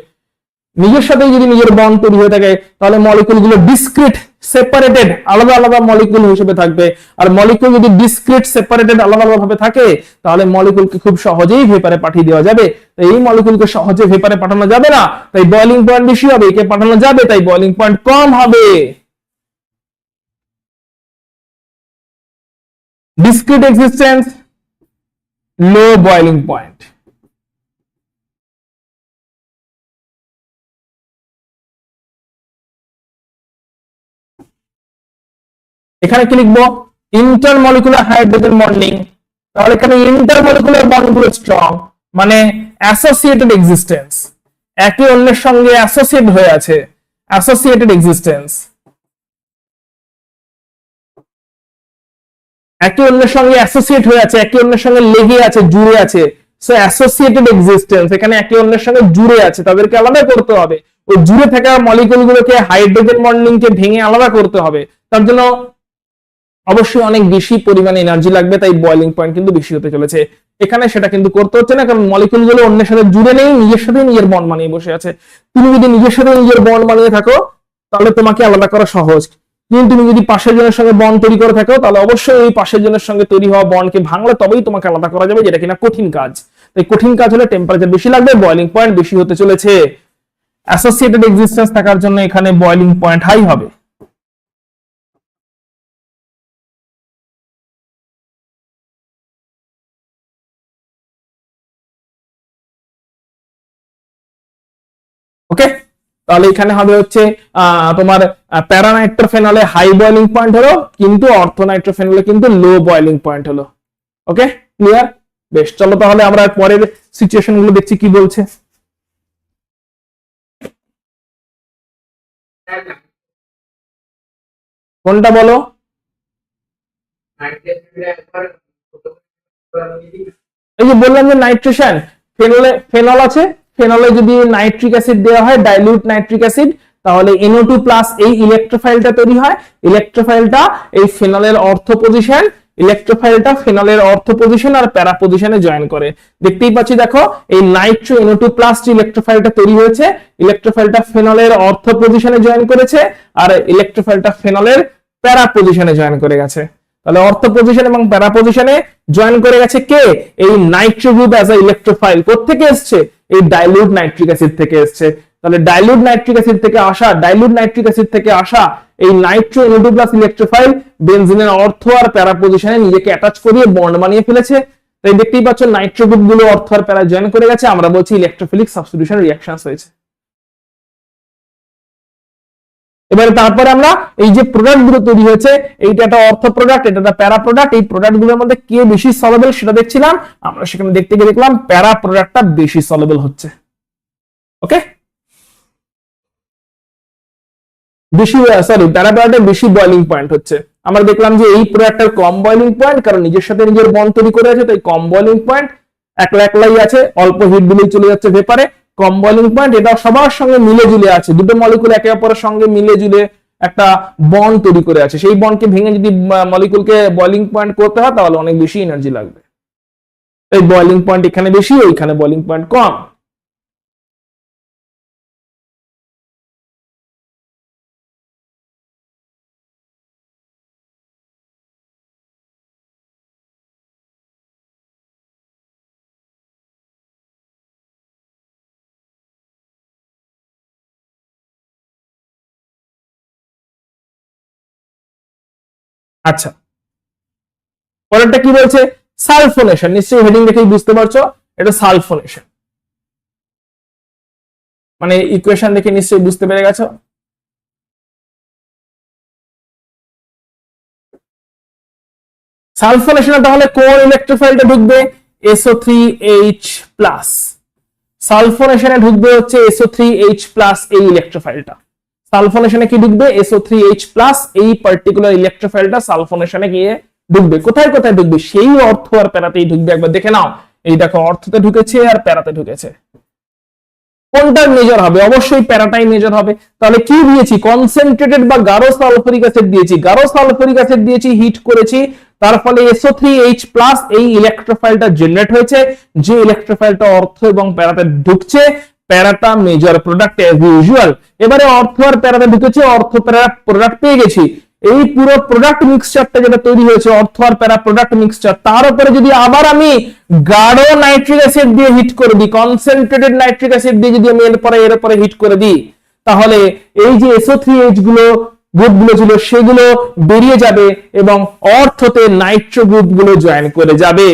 নিজের সাথেই যদি নিজের বন্ড তৈরি হয়ে থাকে, তাহলে মলিকুলগুলো ডিসক্রিট সেপারেটেড আলাদা আলাদা মলিকুল হিসেবে থাকবে। আর মলিকুল যদি ডিসক্রিট সেপারেটেড আলাদা আলাদা ভাবে থাকে, তাহলে মলিকুলকে খুব সহজেই ভেপারে পাঠিয়ে দেওয়া যাবে। তাই এই মলিকুলকে সহজে ভেপারে পাঠানো যাবে না, তাই বয়লিং পয়েন্ট বেশি হবে। একে পাঠানো যাবে, তাই বয়লিং পয়েন্ট কম হবে। ডিসক্রিট এক্সিস্টেন্স, লো বয়লিং পয়েন্ট। এখানে কি লিখবো? Intermolecular hydrogen bonding. তাহলে এখানে ইন্টারমলিকুলার বন্ডগুলো স্ট্রং, মানে অ্যাসোসিয়েটেড এক্সিস্টেন্স, একে অন্যের সঙ্গে অ্যাসোসিয়েট হয়ে আছে, অ্যাসোসিয়েটেড এক্সিস্টেন্স, একে অন্যের সঙ্গে অ্যাসোসিয়েট হয়ে আছে, একে অন্যের সঙ্গে লেগে আছে, জুড়ে আছে। সো অ্যাসোসিয়েটেড এক্সিস্টেন্স, এখানে একে অন্যের সঙ্গে জুড়ে আছে, তাদেরকে আলাদা করতে হবে। ওই জুড়ে থাকা মলিকুলগুলোকে হাইড্রোজেন বন্ডিংকে ভেঙে আলাদা করতে হবে। তার জন্য অবশ্যই অনেক বেশি পরিমাণে এনার্জি লাগবে, তাই বয়লিং পয়েন্ট কিন্তু বেশি হতে চলেছে। এখানে সেটা কিন্তু করতে হচ্ছে না, কারণ মলিকুলগুলো অন্যের সাথে জুড়ে নেই, নিজের সাথে নিজের বন্ড বানিয়ে বসে আছে। তুমি যদি নিজের সাথে নিজের বন্ড বানিয়ে থাকো তাহলে তোমাকে আলাদা করা সহজ, কিন্তু তুমি যদি পাশের জনের সঙ্গে বন্ড তৈরি করে থাকো তাহলে অবশ্যই ওই পাশের জনের সঙ্গে তৈরি হওয়া বন্ডকে ভাঙলে তবেই তোমাকে আলাদা করা যাবে, যেটা কিনা কঠিন কাজ। তাই কঠিন কাজ হলে টেম্পারেচার বেশি লাগবে, বয়লিং পয়েন্ট বেশি হতে চলেছে। অ্যাসোসিয়েটেড এক্সিস্টেন্স থাকার জন্য এখানে বয়লিং পয়েন্ট হাই হবে। ওকে, তাহলে এখানে হবে হচ্ছে তোমার প্যারানাইট্রোফেনলে হাই বয়লিং পয়েন্ট হলো, কিন্তু অর্থোনাইট্রোফেনলে কিন্তু লো বয়লিং পয়েন্ট হলো। ওকে, ক্লিয়ার? বেশ, চলো তাহলে আমরা পরের সিচুয়েশন গুলো দেখছি কি বলছে। কোনটা বলো? এই যে বললাম যে নাইট্রেশন, ফেনল আছে, ফেনলে যদি নাইট্রিক অ্যাসিড দেওয়া হয়, ডাইলিউট নাইট্রিক অ্যাসিড, তাহলে NO2 প্লাস এই ইলেকট্রোফাইলটা তৈরি হয়। ইলেকট্রোফাইলটা এই ফেনলের অর্থ পজিশন, ইলেকট্রোফাইলটা ফেনলের অর্থ পজিশন আর প্যারা পজিশনে জয়েন করে। দেখতেই পাচ্ছি, দেখো এই নাইট্রো NO2 প্লাস যে ইলেকট্রোফাইলটা তৈরি হয়েছে, ইলেকট্রোফাইলটা ফেনলের অর্থ পজিশনে জয়েন করেছে, আর ইলেকট্রোফাইলটা ফেনলের প্যারা পজিশনে জয়েন করে গেছে। তাহলে অর্থ পজিশন এবং প্যারা পজিশনে জয়েন করে গেছে কে? এই Nitro group as a electrophile. কোত্থেকে এসছে? এই ডাইলিউট নাইট্রিক অ্যাসিড থেকে এসছে। তাহলে ডাইলিউট নাইট্রিক অ্যাসিড থেকে আসা এই নাইট্রো NO2 প্লাস ইলেকট্রোফাইল বেনজিনের অর্থ আর প্যারা পজিশনে নিজেকে অ্যাটাচ করিয়ে বন্ড বানিয়ে ফেলেছে। তাই দেখতেই পাচ্ছ নাইট্রো গ্রুপ গুলো অর্থ আর প্যারা জয়েন করে গেছে, আমরা বলছি ইলেকট্রোফিলিক সাবস্টিটিউশন রিঅ্যাকশনস হয়েছে। এবারে তারপরে আমরা এই যে প্রোডাক্ট গুলো তৈরি হয়েছে, এইটা একটা অর্থ প্রোডাক্ট, এটা একটা প্যারা প্রোডাক্ট, এই প্রোডাক্ট গুলোর মধ্যে কে বেশি সলিবল সেটা দেখছিলাম। আমরা সেখানে দেখতে গিয়ে দেখলাম প্যারা প্রোডাক্টটা বেশি সলিবল হচ্ছে। ওকে, বেশি প্যারা প্রোডাক্টে বেশি বয়লিং পয়েন্ট হচ্ছে। আমরা দেখলাম যে এই প্রোডাক্টের কম বয়লিং পয়েন্ট, কারণ নিজের সাথে নিজের বন্ড তৈরি করে আছে, তাই কম বয়লিং পয়েন্ট, একলা একলাই আছে, অল্প হিট দিলেই চলে যাচ্ছে ভেপারে, কম বয়লিং পয়েন্ট। এটা সবার সঙ্গে মিলে জুলে আছে, দুটো মলিকুল একে অপরের সঙ্গে মিলে জুলে একটা বন্ড তৈরি করে আছে। সেই বন্ডকে ভেঙে যদি মলিকুলকে বয়লিং পয়েন্ট করতে হয় তাহলে অনেক বেশি এনার্জি লাগবে। এই বয়লিং পয়েন্ট এখানে বেশি, ওইখানে বয়লিং পয়েন্ট কম। আচ্ছা, পরেরটা কি বলছে? সালফোনেশন। নিশ্চয়ই হেডিং দেখেই বুঝতে পারছো এটা সালফোনেশন, মানে ইকুয়েশন দেখে নিশ্চয়ই বুঝতে পেরে গেছো। সালফোনেশনে তাহলে কোন ইলেকট্রোফাইলটা ঢুকবে? SO3H+। সালফোনেশনে ঢুকবে হচ্ছে SO3H+ এই ইলেকট্রোফাইলটা। সালফোনেশনে কি ঢুকবে, SO3H+ এই পার্টিকুলার ইলেকট্রোফাইলটা সালফোনেশনে গিয়ে ঢুকবে। কোথায় কোথায় ঢুকবে, সেই অর্থ আর প্যারাতেই ঢুকবে। একবার দেখে নাও, এই দেখো অর্থতে ঢুকেছে আর প্যারাতে ঢুকেছে। কোনটা মেজর হবে, অবশ্যই প্যারাটাই মেজর হবে। তাহলে কি দিয়েছি, কনসেন্ট্রেটেড বা গাঢ় সালফিউরিক অ্যাসিড দিয়েছি, গাঢ় সালফিউরিক অ্যাসিড দিয়েছি, হিট করেছি, তার ফলে SO3H+ এই ইলেকট্রোফাইলটা জেনারেট হয়েছে। যে ইলেকট্রোফাইলটা অর্থ এবং প্যারাতে ঢুকছে, প্যারাটা মেজর প্রোডাক্ট অ্যাজ ইউজুয়াল। এবারে অর্থ আর প্যারাতে ঢুকেছে, অর্থ প্যারা প্রোডাক্ট পেয়ে গেছি। এই পুরো প্রোডাক্ট মিক্সচারটা যেটা তৈরি হয়েছে, অর্থ আর প্যারা প্রোডাক্ট মিক্সচার, তার উপরে যদি আবার আমি গাঢ় নাইট্রিক অ্যাসিড দিয়ে হিট করে দিই, কনসেন্ট্রেটেড নাইট্রিক অ্যাসিড দিয়ে যদি আমি এর পরে হিট করে দিই, তাহলে এই যে SO3H গুলো গ্রুপগুলো ছিল সেগুলো বেরিয়ে যাবে এবং অর্থতে নাইট্রো গ্রুপগুলো জয়েন করে যাবে,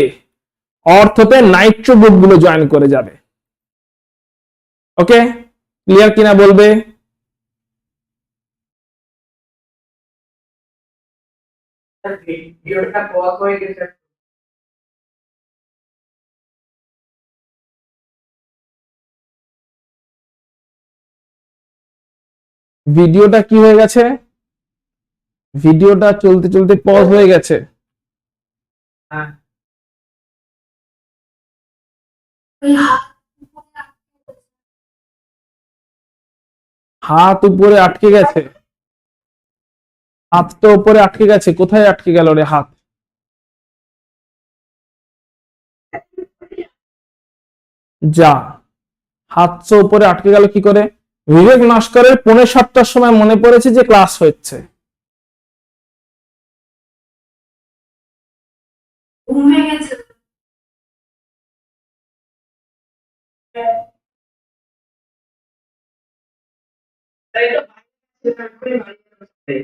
অর্থতে নাইট্রো গ্রুপগুলো জয়েন করে যাবে। ওকে, ক্লিয়ার কিনা বলবে? ভিডিওটা পজ হয়ে গেছে। ভিডিওটা কি হয়ে গেছে, ভিডিওটা চলতে চলতে পজ হয়ে গেছে। হ্যাঁ, হাত উপরে আটকে গেছে, হাত তো উপরে আটকে গেছে, কোথায় আটকে গেল রে হাত? যা, হাত তো উপরে আটকে গেল কি করে? বিবেক নস্করের 6:45টার সময় মনে পড়েছে যে ক্লাস হচ্ছে। ঘুমে গেছে। তাই তো সেটা করে ভালো করতে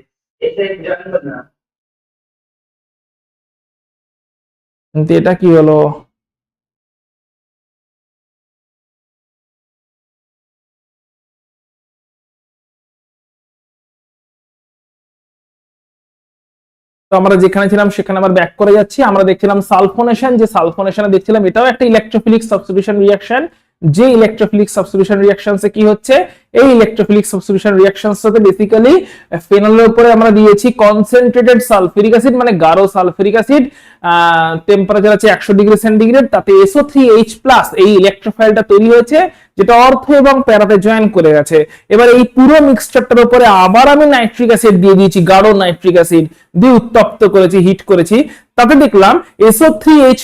এটা জানতো না। কিন্তু এটা কি হলো? তো আমরা যেখানে ছিলাম সেখানে আবার ব্যাক করে যাচ্ছি। আমরা দেখছিলাম সালফোনেশন, যে সালফোনেশনে দেখছিলাম এটাও একটা ইলেকট্রোফিলিক সাবস্টিটিউশন রিঅ্যাকশন। যে ইলেকট্রোফিলিক সাবস্টিটিউশন রিঅ্যাকশনসে কি হচ্ছে, এই ইলেকট্রোফিলিক সাবস্টিটিউশন রিঅ্যাকশনসতে বেসিক্যালি ফেনলের উপরে আমরা দিয়েছি কনসেন্ট্রেটেড সালফিউরিক অ্যাসিড, মানে গাঢ় সালফিউরিক অ্যাসিড, টেম্পারেচার আছে 100 ডিগ্রি সেন্টিগ্রেড, তাতে SO3H+ এই ইলেকট্রোফাইলটা তৈরি হয়েছে, যেটা অর্থ এবং প্যারাতে জয়েন করে গেছে। এবার এই পুরো মিক্সচারটার উপরে আবার আমি নাইট্রিক অ্যাসিড দিয়ে দিয়েছি, গাঢ় নাইট্রিক অ্যাসিড দিয়ে উত্তপ্ত করেছি, হিট করেছি। তাতে দেখলাম SO3H+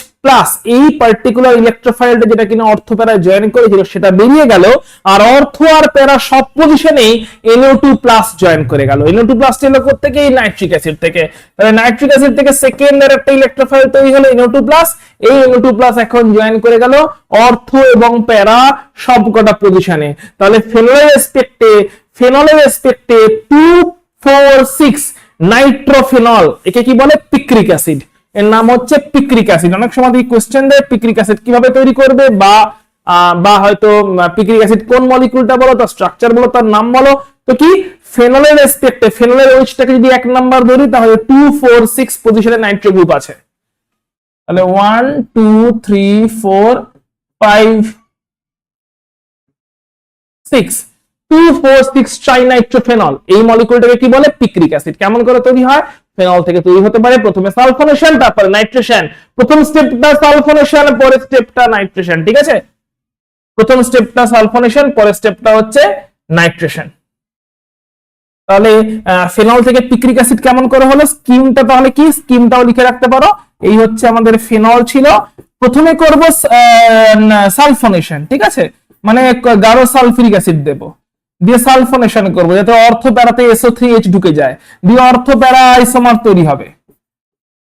এই পার্টিকুলার ইলেকট্রোফাইলটা যেটা কিনা অর্থ প্যারায় জয়েন করেছিল সেটা বেরিয়ে গেল, আর অর্থ আর প্যারা সব পজিশনেই NO2+ জয়েন করে গেল। NO2+ এলো থেকে এই নাইট্রিক অ্যাসিড থেকে, তাহলে নাইট্রিক অ্যাসিড থেকে সেকেন্ড আর একটা ইলেকট্রোফাইল তৈরি হলো NO2+। এই NO2+ এখন জয়েন করে গেল অর্থ এবং প্যারা সবকটা পজিশনে। তাহলে ফেনলের রেসপেক্টে 2, 4, 6 নাইট্রোফেনল, একে কি বলে, পিক্রিক অ্যাসিড। এর নাম হচ্ছে পিক্রিক অ্যাসিড। অনেক সময় কোশ্চেন দেয় পিক্রিক অ্যাসিড কিভাবে তৈরি করবে, বা হয়তো পিক্রিক অ্যাসিড কোন মলিকিউলটা বলো, তার স্ট্রাকচার বলো, তার নাম বলো। তো কি ফেনলের রেসপেক্টে ফেনলের ওইচটাকে যদি 1 নাম্বার ধরি, তাহলে 2, 4, 6 পজিশনে নাইট্রো গ্রুপ আছে। তাহলে 1, 2, 3, 4, 5, 6, 2, 4, 6 ট্রাইনাইট্রোফেনল, এই মলিকিউলটাকে কি বলে, পিক্রিক অ্যাসিড। কেমন করে তৈরি হয়? ফেনল থেকে তৈরি হতে পারে প্রথমে সালফোনেশন, তারপরে নাইট্রেশন। প্রথম স্টেপটা সালফোনেশন, পরের স্টেপটা নাইট্রেশন, ঠিক আছে? প্রথম স্টেপটা সালফোনেশন, পরের স্টেপটা হচ্ছে নাইট্রেশন। তাহলে ফেনল থেকে পিক্রিক অ্যাসিড কেমন করে হলো, স্কিমটা তাহলে কি, স্কিমটাও লিখে রাখতে পারো। এই হচ্ছে আমাদের ফেনল ছিল, প্রথমে করব সালফোনেশন, ঠিক আছে, মানে গাঢ় সালফিউরিক অ্যাসিড দেব, দিয়ে সালফোনেশন করব যাতে অর্থ প্যারাতে SO3H ঢুকে যায়, দিয়ে অর্থ প্যারা আইসোমার তৈরি হবে।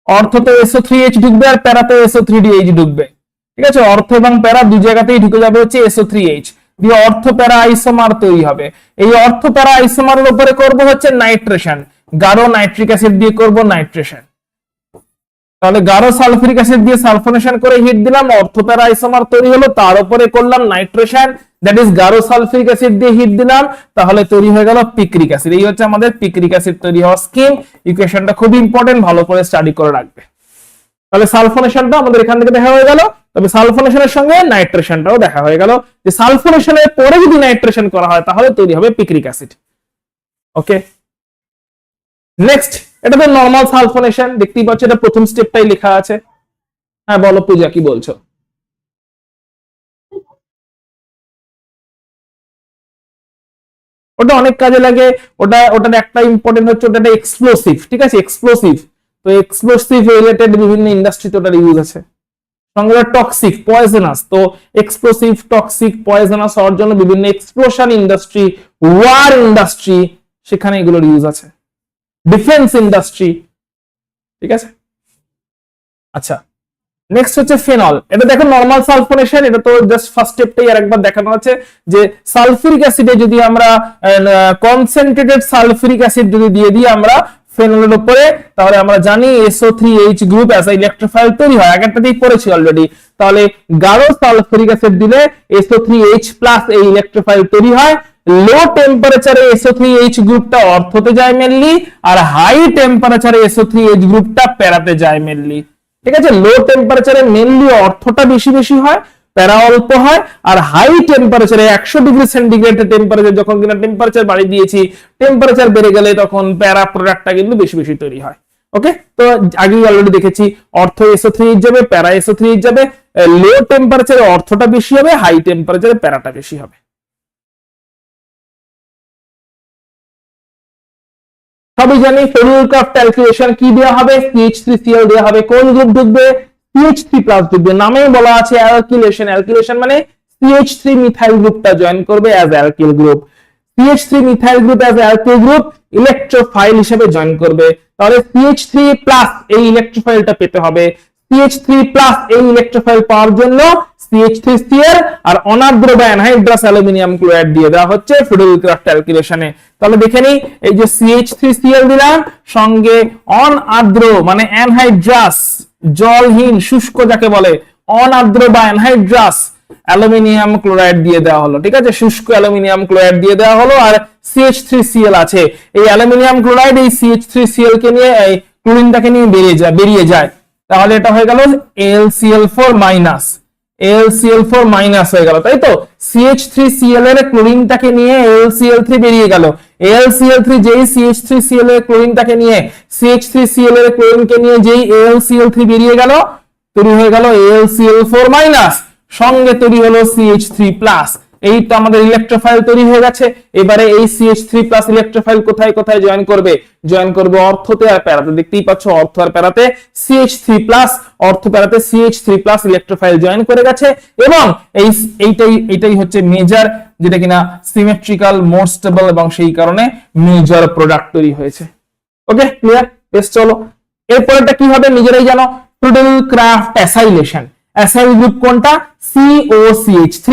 অর্থতে SO3H ঢুকবে আর প্যারাতে SO3DH ঢুকবে, ঠিক আছে? অর্থ এবং প্যারা দুই জায়গাতেই ঢুকে যাবে হচ্ছে SO3H, দিয়ে অর্থ প্যারা আইসোমার তৈরি হবে। এই অর্থ প্যারা আইসোমারের উপরে করব হচ্ছে নাইট্রেশন, গাঢ় নাইট্রিক অ্যাসিড দিয়ে করব নাইট্রেশন। তাহলে গাঢ় সালফিউরিক অ্যাসিড দিয়ে সালফোনেশন করে হিট দিলাম, অর্থ প্যারা আইসোমার তৈরি হলো, তার উপরে করলাম নাইট্রেশন, দ্যাট ইজ গাঢ় সালফিউরিক অ্যাসিড দিয়ে হিট দিলাম, তাহলে তৈরি হয়ে গেল পিক্রিক অ্যাসিড। এই হচ্ছে আমাদের পিক্রিক অ্যাসিড তৈরি হওয়ার স্কিম। ইকুয়েশনটা খুব ইম্পর্টেন্ট, ভালো করে স্টাডি করে রাখবে। তাহলে সালফোনেশনটা আমাদের এখান থেকে দেখা হয়ে গেল, তবে সালফোনেশনের সঙ্গে নাইট্রেশনটাও দেখা হয়ে গেল, যে সালফোনেশনের পরে যদি নাইট্রেশন করা হয় তাহলে তৈরি হবে পিক্রিক অ্যাসিড। ওকে, নেক্সট, এটা তো নরমাল সালফোনেশন, দেখতেই পাচ্ছ এটা প্রথম স্টেপটাই লেখা আছে। হ্যাঁ বলো পূজা, কি বলছো? ওটা অনেক কাজে লাগে। ওটার একটা ইম্পর্টেন্ট হচ্ছে ওটা এক্সপ্লোসিভ, ঠিক আছে, এক্সপ্লোসিভ। তো এক্সপ্লোসিভ রিলেটেড বিভিন্ন ইন্ডাস্ট্রিতে ওটার ইউজ আছে। সঙ্গে টক্সিক, পয়জনাস। তো এক্সপ্লোসিভ, টক্সিক, পয়জনাস হওয়ার জন্য বিভিন্ন এক্সপ্লোশন ইন্ডাস্ট্রি, ওয়ার ইন্ডাস্ট্রি, সেখানে এগুলোর ইউজ আছে। ডিফেন্স ইন্ডাস্ট্রি, ঠিক আছে। আচ্ছা, নেক্সট হচ্ছে ফেনল। এটা দেখো নরমাল সালফোনেশন, এটা তো জাস্ট ফার্স্ট স্টেপটাই আরেকবার দেখানো আছে যে সালফিউরিক অ্যাসিডে যদি আমরা কনসেন্ট্রেটেড সালফিউরিক অ্যাসিড যদি দিয়ে দিই আমরা ফেনলের উপরে, তাহলে আমরা জানি SO3H group as a electrophile তৈরি হয়, আগেরটাতেই পড়েছি অলরেডি। তাহলে গাঢ় সালফিউরিক অ্যাসিড দিলে SO3H+ এই ইলেকট্রোফাইল তৈরি হয়। লো টেম্পারেচারে SO3H গ্রুপটা অর্থতে যায় মেনলি, আর হাই টেম্পারেচারে SO3H গ্রুপটা প্যারাতে যায় মেনলি, ঠিক আছে। লো টেম্পারেচারে মেনলি অর্থটা বেশি বেশি হয়, প্যারা অল্প হয়, আর হাই টেম্পারেচারে 100 ডিগ্রি সেন্টিগ্রেড টেম্পারেচার, যখন কিনা টেম্পারেচার বাড়িয়ে দিয়েছি, টেম্পারেচার বেড়ে গেলে তখন প্যারা প্রোডাক্টটা কিন্তু বেশি বেশি তৈরি হয়। ওকে, তো আগেই অলরেডি দেখেছি অর্থ SO3H যাবে, প্যারা SO3H যাবে। লো টেম্পারেচারে অর্থটা বেশি হবে, হাই টেম্পারেচারে প্যারাটা বেশি হবে। সবই জানি ফেরুলক্রাফট ক্যালকুলেশন কি দেওয়া হবে, CH3Cl দেওয়া হবে। কোন গ্রুপ ঢুকবে? CH3+ ঢুকবে। নামেই বলা আছে অ্যালকিলেশন, অ্যালকিলেশন মানে CH3 মিথাইল গ্রুপটা জয়েন করবে as alkyl group. CH3 methyl group as alkyl group electrophile হিসেবে জয়েন করবে। তাহলে CH3+ এই ইলেকট্রোফাইলটা পেতে হবে। CH3+ এই ইলেকট্রোফাইল পাওয়ার জন্য CH3Cl আর অনার্দ্র বা অ্যানহাইড্রাস অ্যালুমিনিয়াম ক্লোরাইড দিয়ে দেওয়া হচ্ছে ফেরুলক্রাফট ক্যালকুলেশনে। তাহলে দেখে নিই, এই যে CH3Cl দিলাম, সঙ্গে অনার্দ্র মানে অ্যানহাইড্রাস, জলহীন শুষ্ক যাকে বলে, অনার্দ্র বা অ্যানহাইড্রাস অ্যালুমিনিয়াম ক্লোরাইড দিয়ে দেওয়া হলো, ঠিক আছে, শুষ্ক অ্যালুমিনিয়াম ক্লোরাইড দিয়ে দেওয়া হলো। আর CH3Cl আছে, এই অ্যালুমিনিয়াম ক্লোরাইড এই CH3Cl কে নিয়ে, এই ক্লোরিনটাকে নিয়ে বেরিয়ে যায়। তাহলে এটা হয়ে গেল AlCl4-, AlCl4- হয়ে গেল, তাই তো। CH3Cl এর ক্লোরিনটাকে নিয়ে AlCl3 বেরিয়ে গেল। AlCl3 যেই CH3Cl এর ক্লোরিনটাকে নিয়ে, CH3Cl এর ক্লোরিনকে নিয়ে যেই AlCl3 বেরিয়ে গেল, তৈরি হয়ে গেল AlCl4-, সঙ্গে তৈরি হলো CH3+। এই তো আমাদের ইলেকট্রোফাইল তৈরি হয়ে গেছে। এবারে এই CH3+ ইলেকট্রোফাইল কোথায় কোথায় জয়েন করবে? জয়েন করবে অর্থতে আর প্যারাতে। দেখতেই পাচ্ছ অর্থ আর প্যারাতে CH3+, অর্থ প্যারাতে CH3+ ইলেকট্রোফাইল জয়েন করে গেছে। এবং এইটাই হচ্ছে মেজর, যেটা কিনা সিমেট্রিক্যাল, মোর স্টেবল, এবং সেই কারণে মেজর প্রোডাক্ট তৈরি হয়েছে। ওকে, ক্লিয়ার? বেশ, চলো এরপরটা কি হবে নিজেরাই জানো, ফেরুলক্রাফট অ্যাসাইলেশন। অ্যাসাইল গ্রুপ কোনটা? COCH3।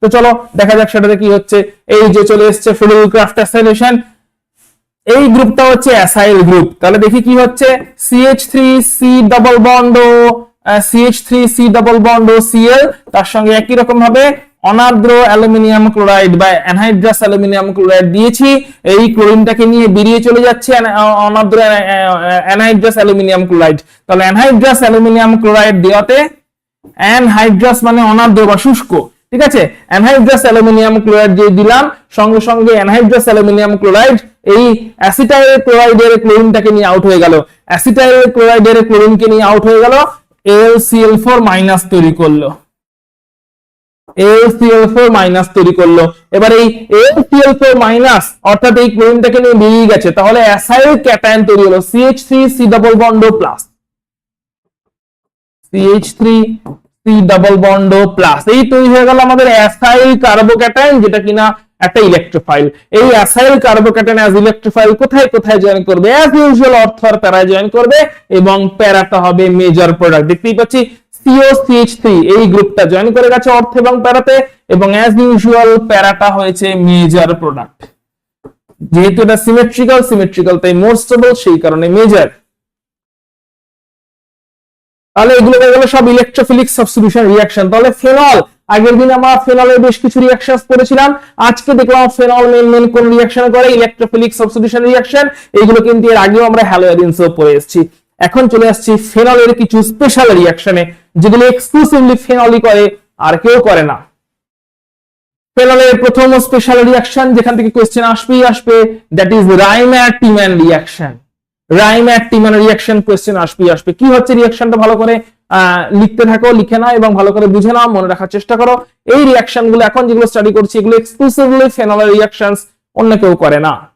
তো চলো দেখা যাক সেটাতে কি হচ্ছে। এই যে চলে এসেছে ফেরুলক্রাফট অ্যাসাইলেশন, এই গ্রুপটা হচ্ছে অ্যাসাইল গ্রুপ। তাহলে দেখি কি হচ্ছে, CH3C ডাবল বন্ড ও CH3C ডাবল বন্ড ও Cl, তার সঙ্গে একই রকম ভাবে অনার্দ্র অ্যালুমিনিয়াম ক্লোরাইড বা অ্যানহাইড্রাস অ্যালুমিনিয়াম ক্লোরাইড দিয়েছি। এই ক্লোরিনটাকে নিয়ে বেরিয়ে চলে যাচ্ছে অনার্দ্র অ্যানহাইড্রাস অ্যালুমিনিয়াম ক্লোরাইড। তাহলে অ্যানহাইড্রাস অ্যালুমিনিয়াম ক্লোরাইড দেওয়াতে, অ্যানহাইড্রাস মানে অনার্দ্র বা শুষ্ক, ঠিক আছে, অ্যানহাইড্রাস অ্যালুমিনিয়াম ক্লোরাইড দিয়ে দিলাম, সঙ্গে সঙ্গে অ্যানহাইড্রাস অ্যালুমিনিয়াম ক্লোরাইড এই অ্যাসিটাইল ক্লোরাইডের ক্লোরিনটাকে নিয়ে আউট হয়ে গেল, অ্যাসিটাইল ক্লোরাইডের ক্লোরিনকে নিয়ে আউট হয়ে গেল, AlCl4- তৈরি করলো, AlCl4- তৈরি করলো। এবার এই AlCl4- অর্থাৎ এই ক্লোরিনটাকে নিয়ে বেরিয়ে গেছে, তাহলে অ্যাসাইল ক্যাটায়ন তৈরি হলো CH3C double bond plus, CH3C double bond plus. এই তৈরি হয়ে গেল আমাদের অ্যাসাইল কার্বোক্যাটায়ন, যেটা কিনা একটা ইলেকট্রোফাইল। এই অ্যাসাইল কার্বোক্যাটায়ন অ্যাজ ইলেকট্রোফাইল কোথায় কোথায় জয়েন করবে? অ্যাজ ইউজুয়াল অর্থ আর প্যারায় জয়েন করবে, এবং প্যারাটা হবে মেজর প্রোডাক্ট। দেখতেই পাচ্ছি COCH3 এই গ্রুপটা জয়েন করে গেছে অর্থ এবং প্যারাতে, এবং অ্যাজ ইউজুয়াল প্যারাটা হয়েছে মেজর প্রোডাক্ট। যেহেতু এটা সিমেট্রিক্যাল তাই মোর স্টেবল, সেই কারণে মেজর। তাহলে এগুলো হয়ে গেল সব ইলেকট্রোফিলিক সাবস্টিটিউশন রিঅ্যাকশন। তাহলে ফেনল, আগের দিন আমরা ফেনলের বেশ কিছু রিঅ্যাকশন পড়েছিলাম, আজকে দেখলাম ফেনল মেন কোন রিঅ্যাকশন করে, ইলেকট্রোফিলিক সাবস্টিটিউশন রিঅ্যাকশন। এইগুলো কিন্তু এর আগেও আমরা হ্যালোজেনসও পড়ে এসেছি। এখন চলে আসছি ফেনলের কিছু স্পেশাল রিঅ্যাকশনে, যেগুলো এক্সক্লুসিভলি ফেনলই করে, আর কেউ করে না। ফেনলের প্রথম স্পেশাল রিঅ্যাকশন যেখান থেকে কোশ্চেন আসবে that is Reimer Tiemann reaction. Reimer Tiemann reaction question আসবে। কি হচ্ছে রিঅ্যাকশনটা ভালো করে লিখতে থাকো, লিখে নাও এবং ভালো করে বুঝে নাও, মনে রাখার চেষ্টা করো। এই রিঅ্যাকশন গুলো এখন যেগুলো স্টাডি করছি এগুলো এক্সক্লুসিভলি ফেনলের রিঅ্যাকশনস, অন্য কেউ করে না।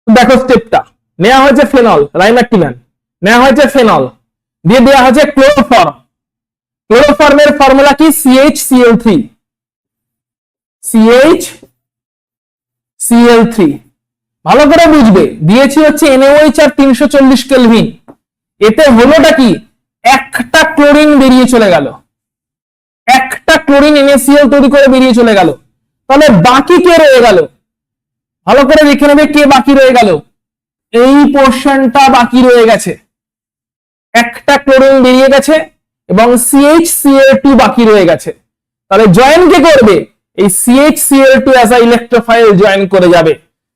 দেখো স্টেপটা নেওয়া হয়েছে ফেনল, রাইমার-টিম্যান নেওয়া হয়েছে ফেনল, দিয়ে দেওয়া হয়েছে ক্লোরোফর্ম। ক্লোরোফর্মের ফর্মুলা কি? CHCl3। CHCl3 ভালো করে বুঝবে, দিয়েছি হচ্ছে NaOH আর 340 কেলভিন। এতে হলোটা কি? একটা ক্লোরিন বেরিয়ে চলে গেল, একটা ক্লোরিন NaCl তৈরি করে বেরিয়ে চলে গেল। তাহলে বাকি কে রয়ে গেল? ভালো করে দেখে নেবে কে বাকি রয়ে গেল। এই পোর্শনটা বাকি রয়ে গেছে, একটা ক্লোরিন বেরিয়ে গেছে এবং CHCl2 বাকি রয়ে গেছে। তাহলে জয়েন কে করবে? এই CHCl2 as a electrophile join করে যাবে।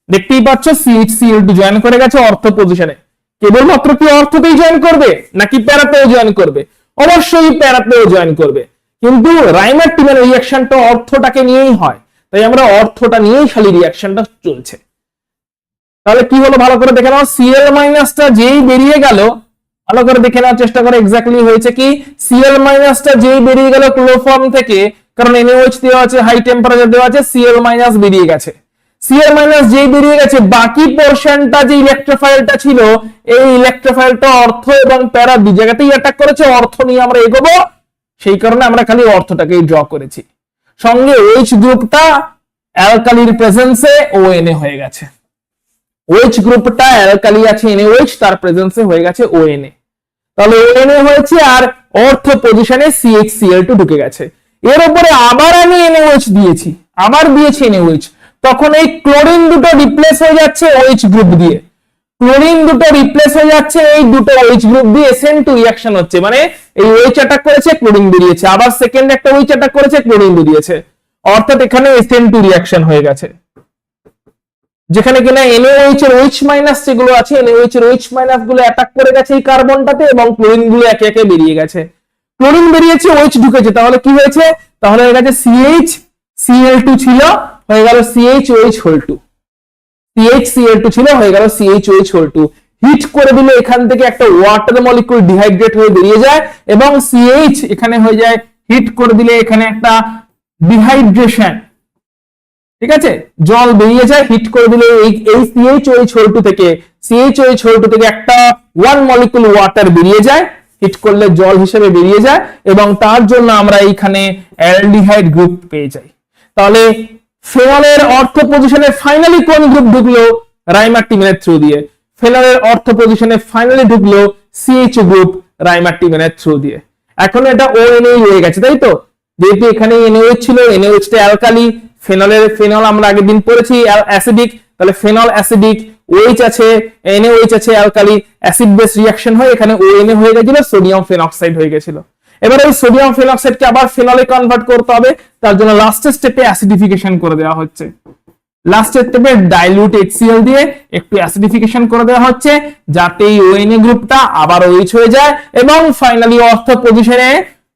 দেখতেই পাচ্ছ CHCl2 জয়েন করে গেছে অর্থ পজিশনে। কেবলমাত্র কি অর্থতেই জয়েন করবে নাকি প্যারাতেও জয়েন করবে? অবশ্যই প্যারাতেও জয়েন করবে, কিন্তু রাইমার-টিম্যান রিঅ্যাকশনটা অর্থটাকে নিয়েই হয়, তাই আমরা অর্থটা নিয়েই খালি রিঅ্যাকশনটা চলছে। তাহলে কি হলো ভালো করে দেখে নাও। Cl- যেই বেরিয়ে গেল, ভালো করে দেখে নেওয়ার চেষ্টা করে এক্স্যাক্টলি হয়েছে কি। Cl- যেই বেরিয়ে গেল ক্লোরোফর্ম থেকে, কারণ NaOH দেওয়া আছে, হাই টেম্পারেচার দেওয়া আছে, Cl- বেরিয়ে গেছে। Cl- যেই বেরিয়ে গেছে, বাকি পোর্শনটা যে ইলেকট্রোফাইলটা ছিল, এই ইলেকট্রোফাইলটা অর্থ এবং প্যারা দুই জায়গাতেই অ্যাটাক করেছে। অর্থ নিয়ে আমরা এগোবো, সেই কারণে আমরা খালি অর্থটাকেই ড্র করেছি। সঙ্গে OH গ্রুপটা অ্যালকালির প্রেজেন্সে ONA হয়ে গেছে। OH গ্রুপটা অ্যালকালি আছে NaOH, তার প্রেজেন্সে হয়ে গেছে ONA। তাহলে ONA হয়েছে আর অর্থ পজিশনে CHCl2 ঢুকে গেছে। এর উপরে আবার আমি NaOH দিয়েছি, আবার দিয়েছি NaOH, তখন এই ক্লোরিন দুটো রিপ্লেস হয়ে যাচ্ছে OH গ্রুপ দিয়ে। ক্লোরিন দুটো রিপ্লেস হয়ে যাচ্ছে এই দুটো OH গ্রুপ দিয়ে, SN2 রিঅ্যাকশন হচ্ছে, মানে এই OH অ্যাটাক করেছে, ক্লোরিন বেরিয়েছে, আবার সেকেন্ড একটা OH অ্যাটাক করেছে, ক্লোরিন বেরিয়েছে, অর্থাৎ এখানে SN2 রিঅ্যাকশন হয়ে গেছে। যেখানে কিনা NaOH এর OH- যেগুলো আছে, NaOH এর OH- গুলো অ্যাটাক করে গেছে এই কার্বনটাতে এবং ক্লোরিন গুলো একে একে বেরিয়ে গেছে। ক্লোরিন বেরিয়েছে, OH ঢুকেছে, তাহলে কি হয়েছে? তাহলে হয়ে গেছে CHCl2 ছিল, হয়ে গেল CHOH2। CHCl2 ছিল, হয়ে গেল CHOH2। হিট করে দিলে এখান থেকে একটা ওয়াটার মলিকিউল ডিহাইড্রেট হয়ে বেরিয়ে যায় এবং CH এখানে হয়ে যায়, হিট করে দিলে এখানে একটা ডিহাইড্রেশন, ঠিক আছে, জল বেরিয়ে যায়। হিট করে দিলে এই CHOH2 থেকে একটা ওয়ান মলিকুল ওয়াটার বেরিয়ে যায়, হিট করলে জল হিসেবে বেরিয়ে যায় এবং তার জন্য আমরা এইখানে অ্যালডিহাইড গ্রুপ পেয়ে যাই। তাহলে ফেনলের অর্থ পজিশনে ফাইনালি কোন গ্রুপ ঢুকলো? রাইমার-টিম্যানের থ্রু দিয়ে। ফেনলের অর্থ পজিশনে ফাইনালি ঢুকলো CH গ্রুপ রাইমার-টিম্যানের থ্রু দিয়ে। এখন এটা ONA হয়ে গেছে, তাই তো? যেহেতু এখানে NaOH ছিল, NaOH টা অ্যালকালি, ফেনল আমরা আগের দিন পড়েছি অ্যাসিডিক, তাহলে ফেনল অ্যাসিডিক, OH আছে, NaOH আছে অ্যালকালি, অ্যাসিড বেস রিঅ্যাকশন হয়ে এখানে ONA হয়ে গেছিল, সোডিয়াম ফেনক্সাইড হয়ে গেছিল। এবার এই সোডিয়াম ফেনক্সাইডকে আবার ফেনলে কনভার্ট করতে হবে, তার জন্য লাস্টের স্টেপে অ্যাসিডিফিকেশন করে দেওয়া হচ্ছে। লাস্টের স্টেপে ডাইলিউট HCl দিয়ে একটু অ্যাসিডিফিকেশন করে দেওয়া হচ্ছে, যাতে এই ONA গ্রুপটা আবার OH হয়ে যায় এবং ফাইনালি অর্থ পজিশনে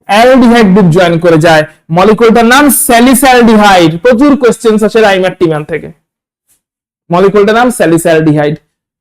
অ্যালডিহাইড গ্রুপ জয়েন করে যায়। মলিকিউলটার নাম স্যালিসালডিহাইড। প্রচুর কোশ্চেনস আছে রাইমার-টিম্যান থেকে। মলিকিউলটার নাম স্যালিসালডিহাইড।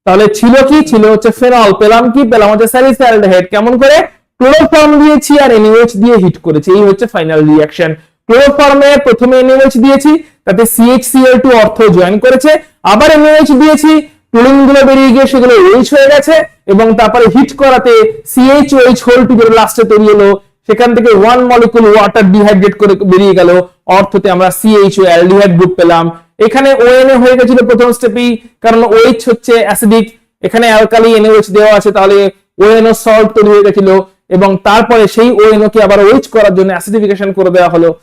তাহলে ছিল কি? ছিল হচ্ছে ফেনল, পেলাম কি? পেলাম হচ্ছে স্যালিসালডিহাইড। কেমন করে? ক্লোরোফর্ম দিয়েছি আর NaOH দিয়ে হিট করেছি, এই হচ্ছে ফাইনাল রিঅ্যাকশন। ক্লোরোফর্মে প্রথমে NaOH দিয়েছি, তাতে CHCl2 অর্থ জয়েন করেছে, আবার NaOH দিয়েছি, ক্লোরিন গুলো বেরিয়ে গিয়ে সেগুলো OH হয়ে গেছে এবং তারপরে হিট করাতে CHOH2 করে লাস্টে তৈরি হলো, সেখান থেকে ওয়ান মলিকুল ওয়াটার ডিহাইড্রেট করে বেরিয়ে গেল, অর্থতে আমরা CHO অ্যালডিহাইড গ্রুপ পেলাম। এখানে ONA হয়ে গেছিল প্রথম স্টেপেই, কারণ OH হচ্ছে অ্যাসিডিক, এখানে অ্যালকালি, NaOH দেওয়া আছে, তাহলে ONO সল্ট তৈরি হয়ে গেছিল এবং তারপরে সেই ONO কে আবার OH করার জন্য অ্যাসিডিফিকেশন করে দেওয়া হলো,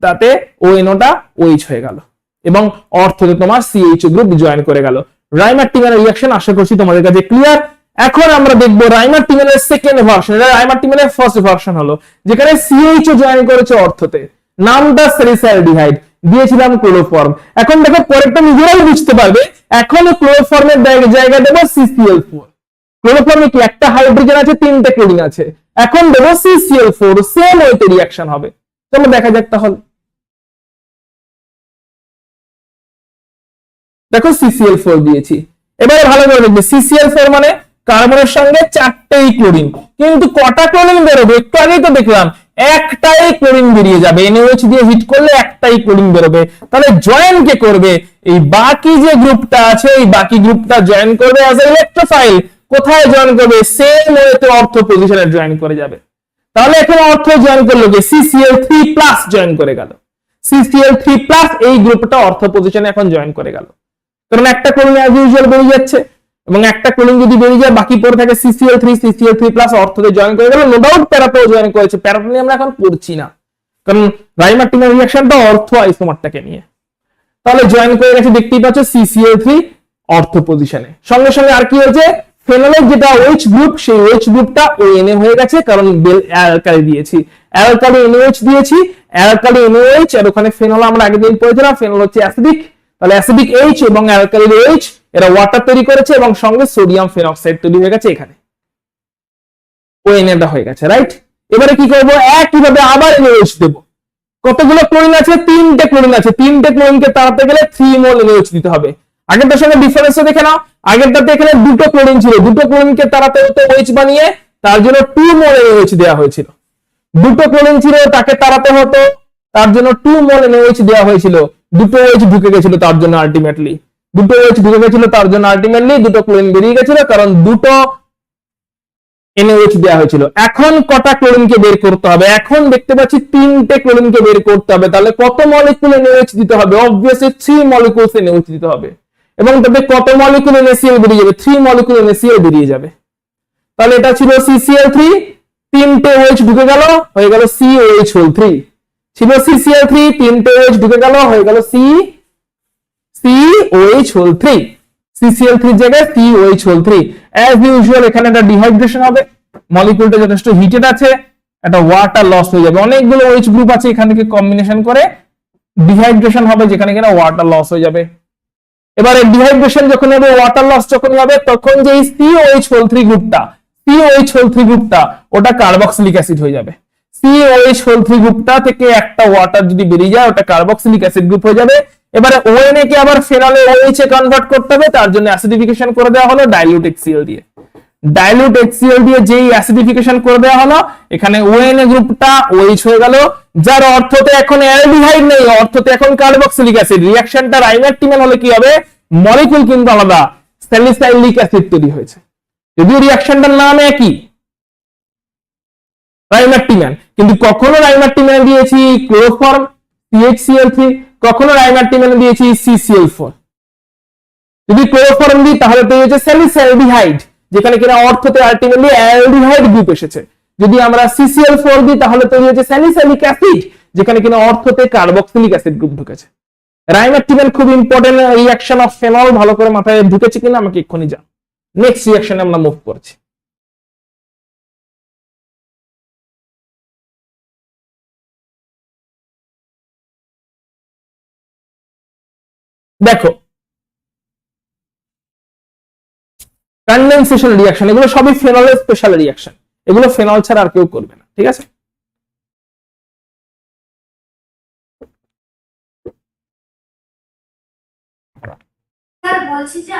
তাতে ONOটা OH হয়ে গেল এবং অর্থতে তোমার CH গ্রুপ জয়েন করে গেল। রাইমার-টিম্যান রিঅ্যাকশন আশা করছি তোমাদের কাছে ক্লিয়ার। এখন আমরা দেখবো রাইমারটিমেনের সেকেন্ড ভার্সন, এটা রাইমারটিমেনের ফার্স্ট ভার্সন হলো, যেখানে সিএইচও জয়েন করেছে অর্থতে, নামটা স্যালিসাইলডিহাইড, দিয়েছিলাম ক্লোরোফর্ম। এখন দেখো পরেরটা নিজেরাই বুঝতে পারবে, এখন ক্লোরোফর্মের জায়গায় দেবো CCl4। ক্লোরোফর্মে কি একটা হাইড্রোজেন আছে, তিনটে ক্লোরিন আছে, এখন দেবো CCl4, সেম ওয়েতে রিঅ্যাকশন হবে। চলো দেখা যাক তাহলে। দেখো CCl4 দিয়েছি, এবারে ভালো করে দেখবে CCl4 মানে কার্বনের সঙ্গে চারটেই ক্লোরিন, কিন্তু কটা ক্লোরিন বেরোবে? একটু আগেই তো দেখলাম একটাই ক্লোরিন বেরিয়ে যাবে, NaOH দিয়ে হিট করলে একটাই ক্লোরিন বেরোবে। তাহলে জয়েন কে করবে? এই বাকি যে গ্রুপটা আছে, এই বাকি গ্রুপটা জয়েন করবে অ্যাজ এ ইলেকট্রোফাইল। কোথায় জয়েন করবে? সেম ওয়েতে অর্থ পজিশনে জয়েন করে যাবে। তাহলে এখানে অর্থ জয়েন করলো কি? CCl3+ জয়েন করে গেল। CCl3+ এই গ্রুপটা অর্থ পজিশনে এখন জয়েন করে গেল, কারণ একটা ক্লোরিন অ্যাজ ইউজুয়াল বেরিয়ে যাচ্ছে, এবং একটা ক্লোরিন যদি বেরিয়ে যায় বাকি পড়ে থাকে CCl3 অর্থতে জয়েন করে গেল। নো ডাউট প্যারাতেও জয়েন করেছে, প্যারাটা নিয়ে আমরা এখন পড়ছি না, কারণ রাইমারটিমের রিঅ্যাকশনটা অর্থ আইসোমারটাকে নিয়ে। তাহলে জয়েন করে গেছে, দেখতেই পাচ্ছ CCl3 অর্থ পজিশনে। সঙ্গে সঙ্গে আর কি হয়েছে? ফেনলের যেটা OH গ্রুপ, সেই OH গ্রুপটা ONA হয়ে গেছে, কারণ অ্যালকালি দিয়েছি, অ্যালকালি NaOH দিয়েছি, অ্যালকালি NaOH, আর ওখানে ফেনল আমরা আগের দিন পড়েছিলাম, ফেনল হচ্ছে অ্যাসিডিক, তাহলে অ্যাসিডিক H এবং অ্যালকালিল OH এরা ওয়াটার তৈরি করেছে, এবং সঙ্গে সোডিয়াম ফেনক্সাইড তৈরি হয়ে গেছে, এখানে ONA হয়ে গেছে, রাইট? এবারে কি করব? একইভাবে আবার NaOH দেব। কতগুলো ক্লোরিন আছে? তিনটে ক্লোরিন আছে, তিনটে ক্লোরিনকে তাড়াতে গেলে 3 মোল NaOH দিতে হবে। আগেরটার সঙ্গে ডিফারেন্স দেখে নাও, আগেরটাতে এখানে দুটো ক্লোরিন ছিল, দুটো ক্লোরিনকে তাড়াতে হতো OH বানিয়ে, তার জন্য 2 মোল NaOH দেওয়া হয়েছিল। দুটো ক্লোরিন ছিল, তাকে তাড়াতে হতো, তার জন্য 2 মোল NaOH দেওয়া হয়েছিল। দুটো OH ঢুকে গেছিল, তার জন্য আলটিমেটলি দুটো ক্লোরিন বেরিয়ে গেছিল, কারণ দুটো NaOH দেওয়া হয়েছিল। এখন কটা ক্লোরিনকে বের করতে হবে? এখন দেখতে পাচ্ছি তিনটে ক্লোরিনকে বের করতে হবে। তাহলে কত মলিকুল NaOH দিতে হবে? অবভিয়াসলি 3 মলিকুলস NaOH দিতে হবে, এবং তাতে কত মলিকুল NaCl বেরিয়ে যাবে? 3 মলিকুল NaCl বেরিয়ে যাবে। তাহলে এটা ছিল CCl3, তিনটে OH ঢুকে গেল, হয়ে গেল COH3, ছিল CCl3, তিনটে OH ঢুকে গেল, হয়ে গেল COH3, CCl3 জায়গায় COH3। অ্যাজ ইউজুয়াল এখানে একটা ডিহাইড্রেশন হবে, মলিকুলটা যথেষ্ট হিটেড আছে, একটা ওয়াটার লস হয়ে যাবে। অনেকগুলো OH গ্রুপ আছে, এখান থেকে কম্বিনেশন করে ডিহাইড্রেশন হবে, যেখানে কিনা ওয়াটার লস হয়ে যাবে। এবারে ডিহাইড্রেশন যখন হবে, ওয়াটার লস যখন হবে, তখন যে COH3 গ্রুপটা ওটা কার্বক্সিলিক অ্যাসিড হয়ে যাবে। COH3 গ্রুপটা থেকে একটা ওয়াটার যদি বেরিয়ে যায়, ওটা কার্বক্সিলিক অ্যাসিড গ্রুপ হয়ে যাবে। এবারে ONA কে আবার ফেনলে OH এ কনভার্ট করতে হবে, তার জন্য অ্যাসিডিফিকেশন করে দেওয়া হলো ডাইলিউট HCl দিয়ে। ডাইলিউট HCl দিয়ে যেই অ্যাসিডিফিকেশন করে দেওয়া হলো, এখানে ONA গ্রুপটা OH হয়ে গেল, যার অর্থতে এখন অ্যালডিহাইড নেই, অর্থতে এখন কার্বক্সিলিক অ্যাসিড। রিঅ্যাকশনটা রাইমারটিমেন হলে কি হবে? মলিকুল কিন্তু আলাদা, স্যালিসাইলিক অ্যাসিড তৈরি হয়েছে, যদিও রিঅ্যাকশনটার নাম একই, রাইমারটিমেন। কিন্তু কখনো রাইমারটিমেন দিয়েছি ক্লোরোফর্ম CHCl3, কখনো রাইমারটিমেন দিয়েছি CCl4। যদি ক্লোরোফর্ম দিই তাহলে তৈরি হচ্ছে স্যালিসাইলডিহাইড, যেখানে কিনা অর্থতে আলটিমেটলি অ্যালডিহাইড গ্রুপ এসেছে। যদি আমরা CCl4 দিই তাহলে তৈরি হচ্ছে স্যালিসাইলিক অ্যাসিড, যেখানে কিনা অর্থতে কার্বক্সিলিক অ্যাসিড গ্রুপ ঢুকেছে। রাইমারটিমেন খুব ইম্পর্টেন্ট রিঅ্যাকশন অফ ফেনল, ভালো করে মাথায় ঢুকেছে কিনা আমাকে এক্ষুনি জান। নেক্সট রিঅ্যাকশনে আমরা মুভ করছি। দেখো কনডেনসেশন রিঅ্যাকশন, এগুলো সবই ফেনলের স্পেশাল রিঅ্যাকশন, এগুলো ফেনল ছাড়া আর কেউ করবে না, ঠিক আছে? বলছি যে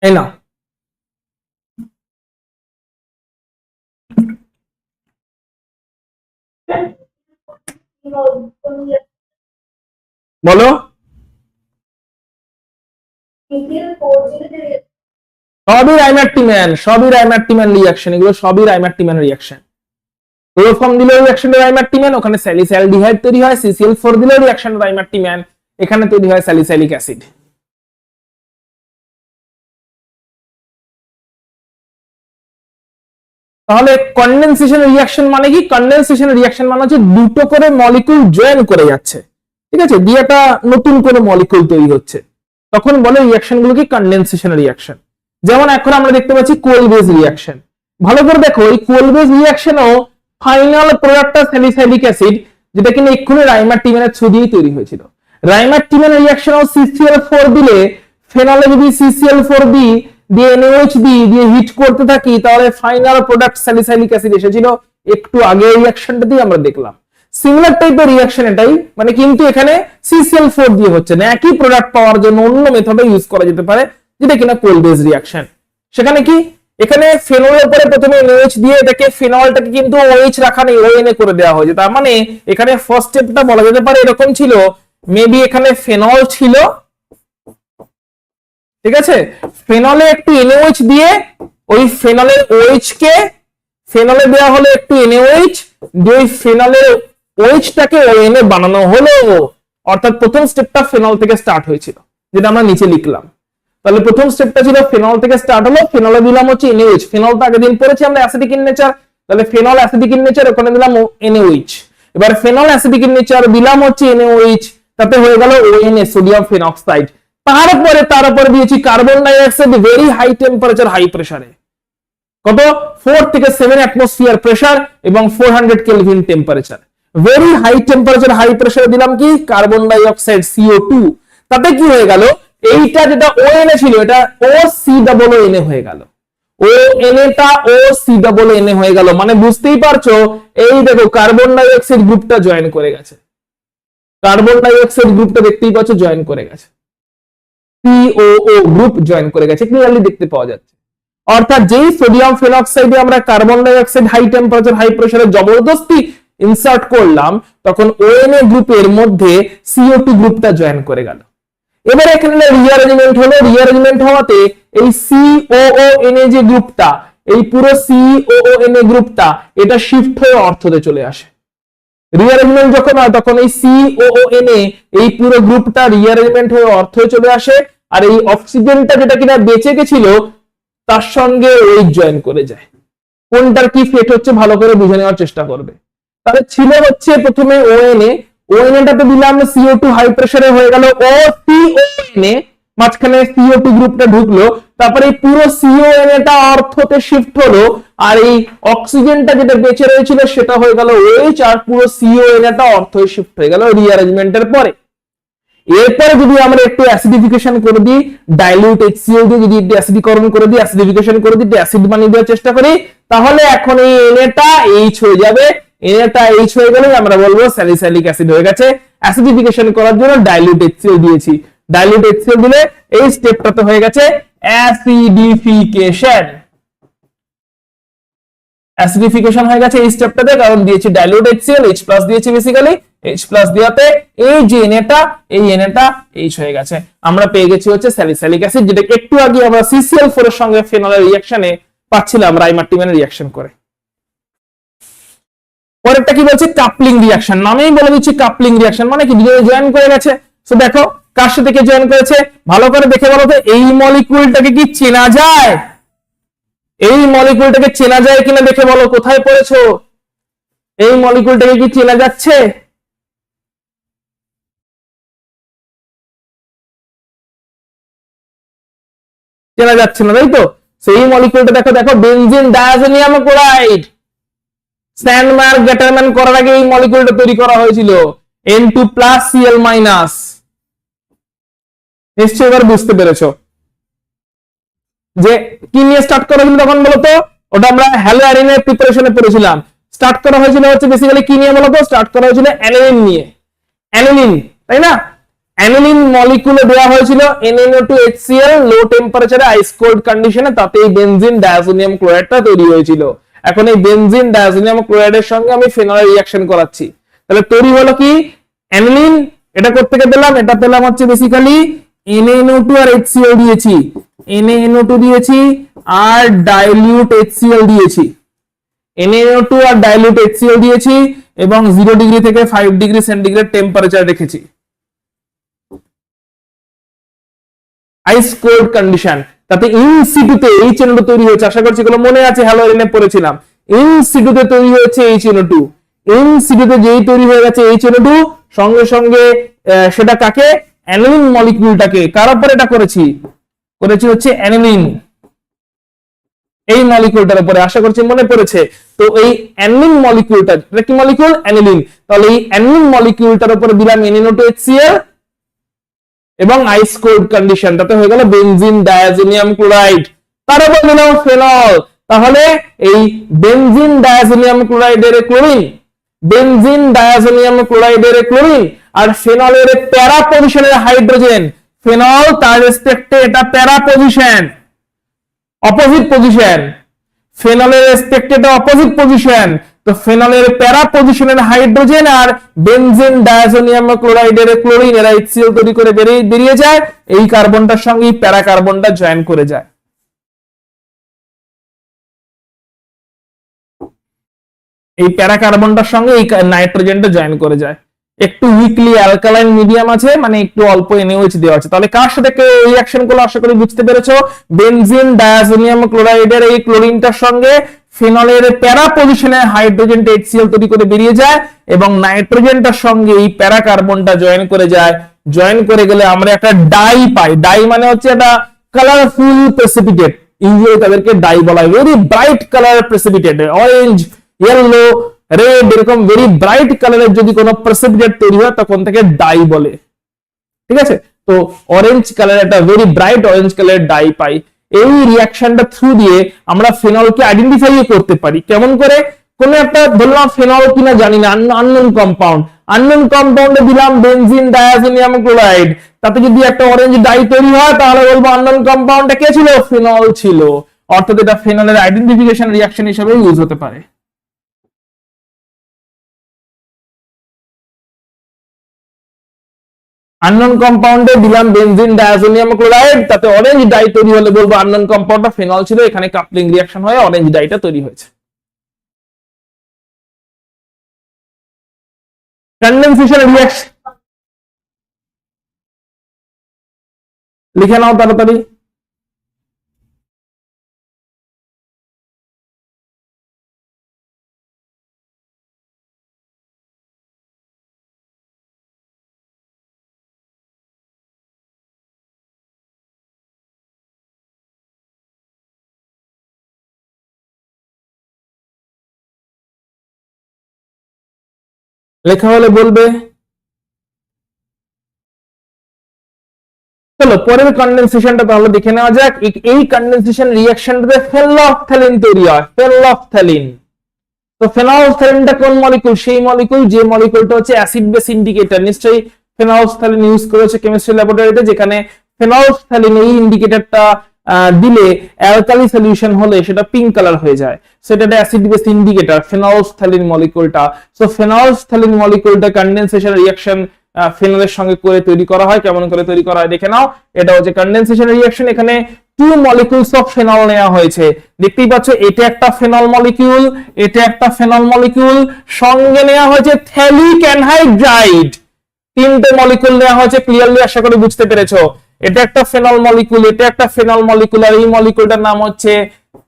এই নাও, বলো। সবই রাইমারটিমেন রিঅ্যাকশন, এগুলো সবই রাইমারটিমেন রিঅ্যাকশন। ক্লোরোফর্ম দিলেও রিঅ্যাকশন রাইমারটিমেন, ওখানে স্যালিসাইলডিহাইড তৈরি হয়। CCl4 দিলেও রিঅ্যাকশন রাইমারটিমেন, এখানে তৈরি হয় স্যালিসাইলিক অ্যাসিড। তাহলে কনডেনসেশন রিঅ্যাকশন মানে কি? কনডেনসেশন রিঅ্যাকশন মানে হচ্ছে দুটো করে মলিকিউল জয়েন করে যাচ্ছে, ঠিক আছে, দিয়ে একটা নতুন করে মলিকিউল তৈরি হচ্ছে, তখন বলে রিঅ্যাকশন গুলোকে কনডেনসেশন রিঅ্যাকশন। যেমন এখন আমরা দেখতে পাচ্ছি কোল বেজ রিঅ্যাকশন। ভালো করে দেখো, এই কোল বেজ রিঅ্যাকশনও ফাইনাল প্রোডাক্টটা স্যালিসাইলিক অ্যাসিড, যেটা কিনা এক্ষুনি রাইমারটিমেনের থ্রু দিয়েই তৈরি হয়েছিল। রাইমারটিমেনের রিঅ্যাকশনও CCl4 দিলে ফেনলে যদি CCl4 দিই দিয়ে NaOH দিয়ে হিট করতে থাকি, তাহলে ফাইনাল প্রোডাক্ট স্যালিসাইলিক অ্যাসিড এসেছিল একটু আগে রিঅ্যাকশনটা দিয়ে আমরা দেখলাম। সিমিলার টাইপের রিঅ্যাকশন এটাই, মানে কিন্তু এখানে CCl4 দিয়ে হচ্ছে না, একই প্রোডাক্ট পাওয়ার জন্য অন্য মেথডে ইউজ করা যেতে পারে, যেটা কিনা কোল বেজ রিঅ্যাকশন। সেখানে কি এখানে ফেনলের উপরে প্রথমে NaOH দিয়ে এটাকে ফেনলটাকে কিন্তু OH রাখা নেই, ONA করে দেওয়া হয়েছে। তার মানে এখানে ফার্স্ট স্টেপটা বলা যেতে পারে এরকম ছিল, মেবি এখানে ফেনল ছিল, ঠিক আছে, ফেনলে একটু NaOH দিয়ে ওই ফেনলের OH কে ফেনলে দেওয়া হলো একটু NaOH দিয়ে ওই ফেনলের OH টাকে ONA বানানো হলো। অর্থাৎ প্রথম স্টেপটা ফেনল থেকে স্টার্ট হয়েছিল, যেটা আমরা নিচে লিখলাম। তাহলে প্রথম স্টেপটা ছিল ফেনল থেকে স্টার্ট হলো, ফেনলে দিলাম হচ্ছে NaOH। ফেনল তো আগের দিন পড়েছি আমরা অ্যাসিডিক ইন নেচার, তাহলে ফেনল অ্যাসিডিক ইন নেচার, ওখানে দিলাম NaOH। এবার ফেনল অ্যাসিডিক ইন নেচার দিলাম হচ্ছে NaOH, তাতে হয়ে গেল ONA, সোডিয়াম ফেনক্সাইড। তারপরে দিয়েছি carbon dioxide very high temperature high প্রেসারে, কত 4 থেকে 7 অ্যাটমসফিয়ার প্রেসার এবং 400 kelvin temperature. Very high temperature high প্রেসারে দিলাম কি কার্বন ডাই অক্সাইড CO2। তাতে কি হয়ে গেল, এইটা যেটা ONA ছিল এটা OCOONA হয়ে গেল, ONAটা OCOONA হয়ে গেল। মানে বুঝতেই পারছো, এই দেখো কার্বন ডাই অক্সাইড গ্রুপটা জয়েন করে গেছে, কার্বন ডাই অক্সাইড গ্রুপটা দেখতেই পাচ্ছ জয়েন করে গেছে, COO গ্রুপ জয়েন করে গেছে, ক্লিয়ারলি দেখতে পাওয়া যাচ্ছে। অর্থাৎ যেই সোডিয়াম ফেনক্সাইডে আমরা carbon die oxide high temperature high প্রেসারে জবরদস্তি ইনসার্ট করলাম, তখন ONA গ্রুপের মধ্যে CO2 গ্রুপটা জয়েন করে গেল। এবার এখানে রিঅ্যারেঞ্জমেন্ট হলো, রিঅ্যারেঞ্জমেন্ট হওয়াতে এই COONA যে গ্রুপটা, এই পুরো COONA গ্রুপটা এটা শিফট হয়ে অর্থতে চলে আসে। রিঅ্যারেঞ্জমেন্ট যখন হয় তখন এই COONA এই পুরো গ্রুপটা রিঅ্যারেঞ্জমেন্ট হয়ে অর্থে চলে আসে, আর এই অক্সিজেনটা যেটা কিনা বেঁচে গেছিল তার সঙ্গে OH জয়েন করে যায়। কোনটার কি ফেট হচ্ছে ভালো করে বুঝে নেওয়ার চেষ্টা করবে। তাহলে ছিল হচ্ছে প্রথমে ONAটাতে দিলাম CO2 হাই প্রেসারে হয়ে গেল OCONA, মাঝখানে CO2 গ্রুপটা ঢুকলো, তারপরে এই পুরো CONAটা অর্থতে শিফট হলো, আর এই অক্সিজেনটা যেটা বেঁচে রয়েছিল সেটা হয়ে গেল OH, আর পুরো CONAটা অর্থে শিফট হয়ে গেল রিঅ্যারেঞ্জমেন্টের পরে। এরপরে যদি আমরা একটু অ্যাসিডিফিকেশন করে দিই, ডাইলিউট HCl দিয়ে যদি একটু অ্যাসিডীকরণ করে দিই, অ্যাসিডিফিকেশন করে দিই, অ্যাসিড বানিয়ে দেওয়ার চেষ্টা করি, তাহলে এখন এই NAটা H হয়ে যাবে। NAটা H হয়ে গেলে আমরা বলবো স্যালিসাইলিক অ্যাসিড হয়ে গেছে। অ্যাসিডিফিকেশন করার জন্য ডাইলিউট HCl দিয়েছি, ডাইলিউট HCl দিলে এই স্টেপটাতে হয়ে গেছে অ্যাসিডিফিকেশন। অ্যাসিডিফিকেশন হয়ে গেছে এই স্টেপটাতে, কারণ দিয়েছি ডাইলিউট HCl, H+ দিয়েছি বেসিক্যালি, H+ দেওয়াতে এই যে NAটা এই NAটা H হয়ে গেছে। আমরা পেয়ে গেছি হচ্ছে স্যালিসাইলিক অ্যাসিড, যেটা একটু আগে আমরা CCl4 এর সঙ্গে ফেনলের রিঅ্যাকশনে পাচ্ছিলাম রাইমারটিমেনের রিঅ্যাকশন করে। পরেরটা কি বলছে, কাপলিং রিঅ্যাকশন। নামেই বলে দিচ্ছি কাপলিং রিঅ্যাকশন মানে কি, দুজনে জয়েন করে গেছে। সো দেখো কার সাথে কে জয়েন করেছে ভালো করে দেখে বলো তো, এই মলিকিউলটাকে কি চেনা যায়? এই মলিকিউলটাকে চেনা যায় কিনা দেখে বলো, কোথায় পড়েছো? এই মলিকিউলটাকে কি চেনা যাচ্ছে? চেনা যাচ্ছে না, তাই তো? সেই মলিকিউলটা দেখো, দেখো বেনজিন ডায়াজোনিয়াম ক্লোরাইড। স্যান্ডমার্ক গ্যাটারম্যান করার আগে এই মলিকিউলটা তৈরি করা হয়েছিল, N2+Cl-। নিশ্চয়ই এবার বুঝতে পেরেছো যে কি নিয়ে স্টার্ট করা হয়েছিল তখন বলতো? ওটা আমরা হ্যালোঅ্যারিনের প্রিপারেশনে পড়েছিলাম। স্টার্ট করা হয়েছিল হচ্ছে বেসিক্যালি কি নিয়ে বলতো? স্টার্ট করা হয়েছিল অ্যানিলিন নিয়ে। অ্যানিলিন, তাই না? অ্যানিলিন মলিকিউলে দেওয়া হয়েছিল NaNO2HCl লো টেম্পারেচারে আইস কোল্ড কন্ডিশনে, তাতে এই বেনজিন ডায়াজোনিয়াম ক্লোরাইডটা তৈরি হয়েছিল। এখন এই বেনজিন ডায়াজোনিয়াম ক্লোরাইডের সঙ্গে আমি ফেনলের রিঅ্যাকশন করাচ্ছি, তাহলে তৈরি হলো কি অ্যানিলিন। এটা করতে গিয়ে দিলাম, এটা পেলাম হচ্ছে বেসিক্যালি NaNO2 আর HCl দিয়েছি, NaNO2 দিয়েছি আর ডাইলিউট HCl দিয়েছি, NaNO2 আর ডাইলিউট HCl দিয়েছি এবং 0 ডিগ্রি থেকে 5 ডিগ্রি সেন্টিগ্রেড টেম্পারেচার রেখেছি, আইস কোল্ড কন্ডিশন। তাতে ইন সিটুতে এই চেনটা তৈরি হয়েছে। আশা করছি এগুলো মনে আছে, হ্যালোঅ্যারিনে পড়েছিলাম। ইন সিটুতে তৈরি হয়েছে HNO2। ইন সিটুতে যেই তৈরি হয়ে গেছে HNO2, সঙ্গে সঙ্গে সেটা কাকে, অ্যানিলিন মলিকিউলটাকে, কার উপর এটা করেছি হচ্ছে অ্যানিলিন, এই মলিকিউলটার উপরে, আশা করছি মনে পড়েছে। তো এই অ্যানিলিন মলিকিউলটা, এটা কি মলিকিউল, অ্যানিলিন, তাহলে এই অ্যানিলিন মলিকিউলটার উপরে দিলাম NaNO2HCl এবং আইস কোল্ড কন্ডিশন, তাতে হয়ে গেল বেনজিন ডায়াজোনিয়াম ক্লোরাইড। তার উপর দিলাম ফেনল, তাহলে এই বেনজিন ডায়াজোনিয়াম ক্লোরাইডের ক্লোরিন, বেনজিন ডায়াজোনিয়াম ক্লোরাইডের ক্লোরিন আর ফেনলের প্যারা পজিশনের হাইড্রোজেন, ফেনল তার রেসপেক্টে এটা প্যারা পজিশন, অপোজিট পজিশন, ফেনলের রেসপেক্টে এটা অপোজিট পজিশন, তো ফেনলের প্যারা পজিশনের হাইড্রোজেন আর বেনজিন ডায়াজোনিয়াম ক্লোরাইডের ক্লোরিন, এরা HCl তৈরি করে বেরিয়ে যায়, এই কার্বনটার সঙ্গে এই প্যারা কার্বনটা জয়েন করে যায়। এই প্যারা কার্বনটার সঙ্গে এই নাইট্রোজেনটা জয়েন করে যায়। একটু উইকলি অ্যালকালাইন মিডিয়াম আছে, মানে একটু অল্প NaOH দেওয়া আছে। তাহলে কার সাথে রিঅ্যাকশন গুলো আশা করি বুঝতে পেরেছো। বেনজিন ডায়াজোনিয়াম ক্লোরাইডের এই ক্লোরিনটার সঙ্গে ফেনলের প্যারা পজিশনে হাইড্রোজেনটা HCl তৈরি করে বেরিয়ে যায় এবং নাইট্রোজেনটার সঙ্গে এই প্যারা কার্বনটা জয়েন করে যায়। জয়েন করে গেলে আমরা একটা ডাই পাই। ডাই মানে হচ্ছে একটা কালারফুল প্রেসিপিটেট, ইউজুয়ালি তাদেরকে ডাই বলা হয়। Very bright colour precipitate, orange, yellow, red, এরকম ভেরি ব্রাইট কালারের যদি কোনো প্রেসিপিটেট তৈরি হয় তখন থেকে ডাই বলে, ঠিক আছে। তো অরেঞ্জ কালার, একটা ভেরি ব্রাইট অরেঞ্জ কালারের ডাই পাই। এই রিঅ্যাকশনটা থ্রু দিয়ে আমরা ফেনলকে আইডেন্টিফাই করতে পারি। কেমন করে, কোন একটা ধরলাম ফেনল কিনা জানি না, আননোন কম্পাউন্ড, আননোন কম্পাউন্ডে দিলাম বেনজিন ডায়াজোনিয়াম ক্লোরাইড, তাতে যদি একটা অরেঞ্জ ডাই তৈরি হয় তাহলে বলবো আননোন কম্পাউন্ডটা কে ছিল, ফেনল ছিল। অর্থাৎ এটা ফেনলের আইডেন্টিফিকেশন রিঅ্যাকশন হিসেবে ইউজ হতে পারে। আননোন কম্পাউন্ডে দিলাম বেনজিন ডায়াজোনিয়াম ক্লোরাইড, তাতে অরেঞ্জ ডাই তৈরি হলে বলবো আননোন কম্পাউন্ডটা ফেনল ছিল, এখানে কাপলিং রিঅ্যাকশন হয়ে অরেঞ্জ ডাইটা তৈরি হয়েছে। কনডেনসেশন রিঅ্যাকশন লিখে নাও তাড়াতাড়ি। লেখা হলে বলবে। চলো পরের কনডেনসেশনটা তাহলে দেখে নেওয়া যাক। এই কনডেনসেশন রিঅ্যাকশনটাতে ফেনলফথ্যালিন তৈরি হয়, ফেনলফথ্যালিন। তো ফেনলফথ্যালিনটা কোন মলিকিউল, সেই মলিকিউল যে মলিকিউলটা হচ্ছে অ্যাসিড বেস ইন্ডিকেটর। নিশ্চয়ই ফেনলফথ্যালিন ইউজ করেছে কেমিস্ট্রি ল্যাবরেটরিতে, যেখানে ফেনলফথ্যালিন এই ইন্ডিকেটরটা দিলে অ্যালকালি সলিউশন হলে সেটা পিঙ্ক কালার হয়ে যায়, সেটা একটা অ্যাসিড বেস ইন্ডিকেটর ফেনলফথ্যালিন মলিকিউলটা। সো ফেনলফথ্যালিন মলিকিউলটা কনডেনসেশন রিঅ্যাকশন ফেনলের সঙ্গে করে তৈরি করা হয়। কেমন করে তৈরি করা হয় দেখে নাও। এটা হচ্ছে কনডেনসেশন রিঅ্যাকশন। এখানে টু মলিকিউলস অফ ফেনল নেওয়া হয়েছে, দেখতেই পাচ্ছ। এটা একটা ফেনল মলিকিউল, এটা একটা ফেনল মলিকিউল, সঙ্গে নেওয়া হয়েছে থ্যালিক অ্যানহাইড্রাইড। তিনটে মলিকিউল নেওয়া হয়েছে, ক্লিয়ারলি আশা করি বুঝতে পেরেছো। এটা একটা ফেনল মলিকিউল, এটা একটা ফেনল মলিকিউল, আর এই মলিকিউলটার নাম হচ্ছে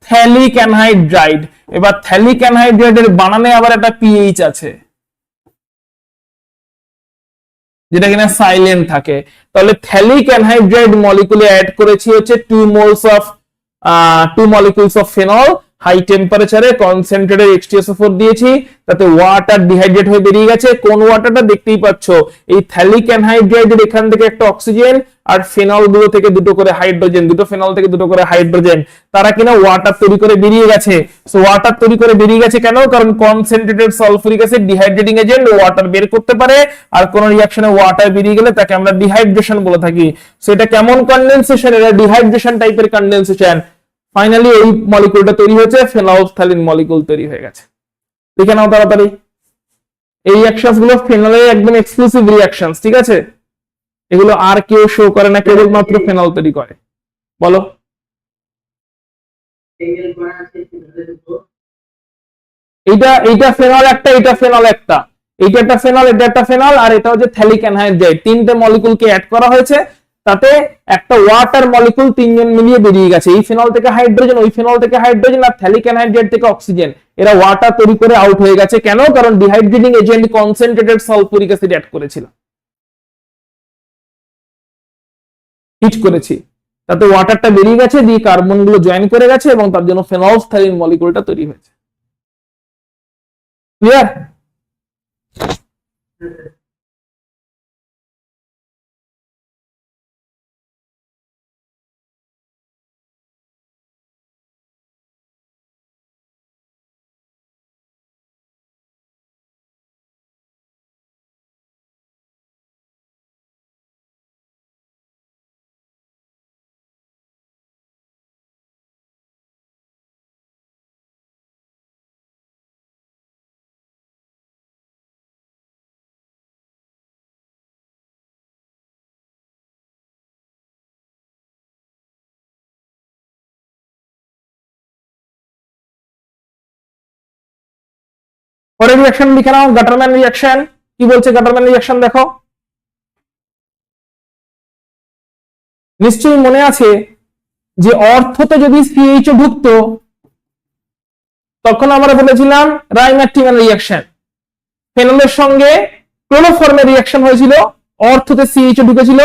থ্যালিক অ্যানহাইড্রাইড। এবার থ্যালিক অ্যানহাইড্রাইডের বানানে আবার একটা পিএইচ আছে, যেটা কিনা সাইলেন্ট থাকে। তাহলে থ্যালিক অ্যানহাইড্রাইড মলিকিউলে অ্যাড করেছি হচ্ছে 2 molecules of ফেনল, হাই টেম্পারেচারে কনসেন্ট্রেটেড H2SO4 দিয়েছি, তাতে ওয়াটার ডিহাইড্রেট হয়ে বেরিয়ে গেছে। কোন ওয়াটারটা দেখতেই পাচ্ছ, এই থ্যালিক অ্যানহাইড্রাইডের এখান থেকে একটা অক্সিজেন আর ফেনল গুলো থেকে দুটো করে হাইড্রোজেন, দুটো ফেনল থেকে দুটো করে হাইড্রোজেন, তারা কিনা ওয়াটার তৈরি করে বেরিয়ে গেছে। সো ওয়াটার তৈরি করে বেরিয়ে গেছে কেন, কারণ concentrated sulphuric acid dehydrating agent water বের করতে পারে, আর কোন রিঅ্যাকশনে ওয়াটার বেরিয়ে গেলে তাকে আমরা ডিহাইড্রেশন বলে থাকি। সো এটা কেমন কনডেনসেশন, এটা ডিহাইড্রেশন টাইপের কনডেনসেশন। ফাইনালি এই মলিকিউলটা তৈরি হয়েছে, ফেনলফথ্যালিন মলিকিউল তৈরি হয়ে গেছে। দেখে নাও তাড়াতাড়ি। এই রিঅ্যাকশনস গুলো ফেনলের একদম এক্সক্লুসিভ রিঅ্যাকশনস, ঠিক আছে। এগুলো আর কেউ শো করে না, কেবলমাত্র ফেনল তৈরি করে। বলো। এইটা ফেনল একটা, এটা ফেনল একটা, এইটা একটা ফেনল, এটা একটা ফেনল, আর এটা হচ্ছে থ্যালিক অ্যানহাইড্রাইড। তিনটে মলিকিউলকে অ্যাড করা হয়েছে, তাতে একটা ওয়াটার মলিকুল তিনজন মিলিয়ে বেরিয়ে গেছে, এই ফেনল থেকে হাইড্রোজেন, ওই ফেনল থেকে হাইড্রোজেন, আর থ্যালিক অ্যানহাইড্রেট থেকে অক্সিজেন, এরা ওয়াটার তৈরি করে আউট হয়ে গেছে। কেন? কারণ dehydrating agent concentrated sulphuric acid add করেছিলাম, হিট করেছি, তাতে ওয়াটারটা বেরিয়ে গেছে, দিয়ে কার্বন গুলো জয়েন করে গেছে এবং তার জন্য ফেনলফথ্যালিন মলিকুলটা তৈরি হয়েছে। ক্লিয়ার? পরের রিঅ্যাকশন লিখে নাও, গাটারম্যান রিঅ্যাকশন। কি বলছে গাটারম্যান রিঅ্যাকশন দেখো, নিশ্চয়ই মনে আছে যে অর্থতে যদি সিএইচও ঢুকতো তখন আমরা বলেছিলাম রাইমার্টিম্যান রিঅ্যাকশন, ফেনলের সঙ্গে ক্লোরোফর্মের রিঅ্যাকশন হয়েছিল, অর্থতে সিএইচও ঢুকেছিল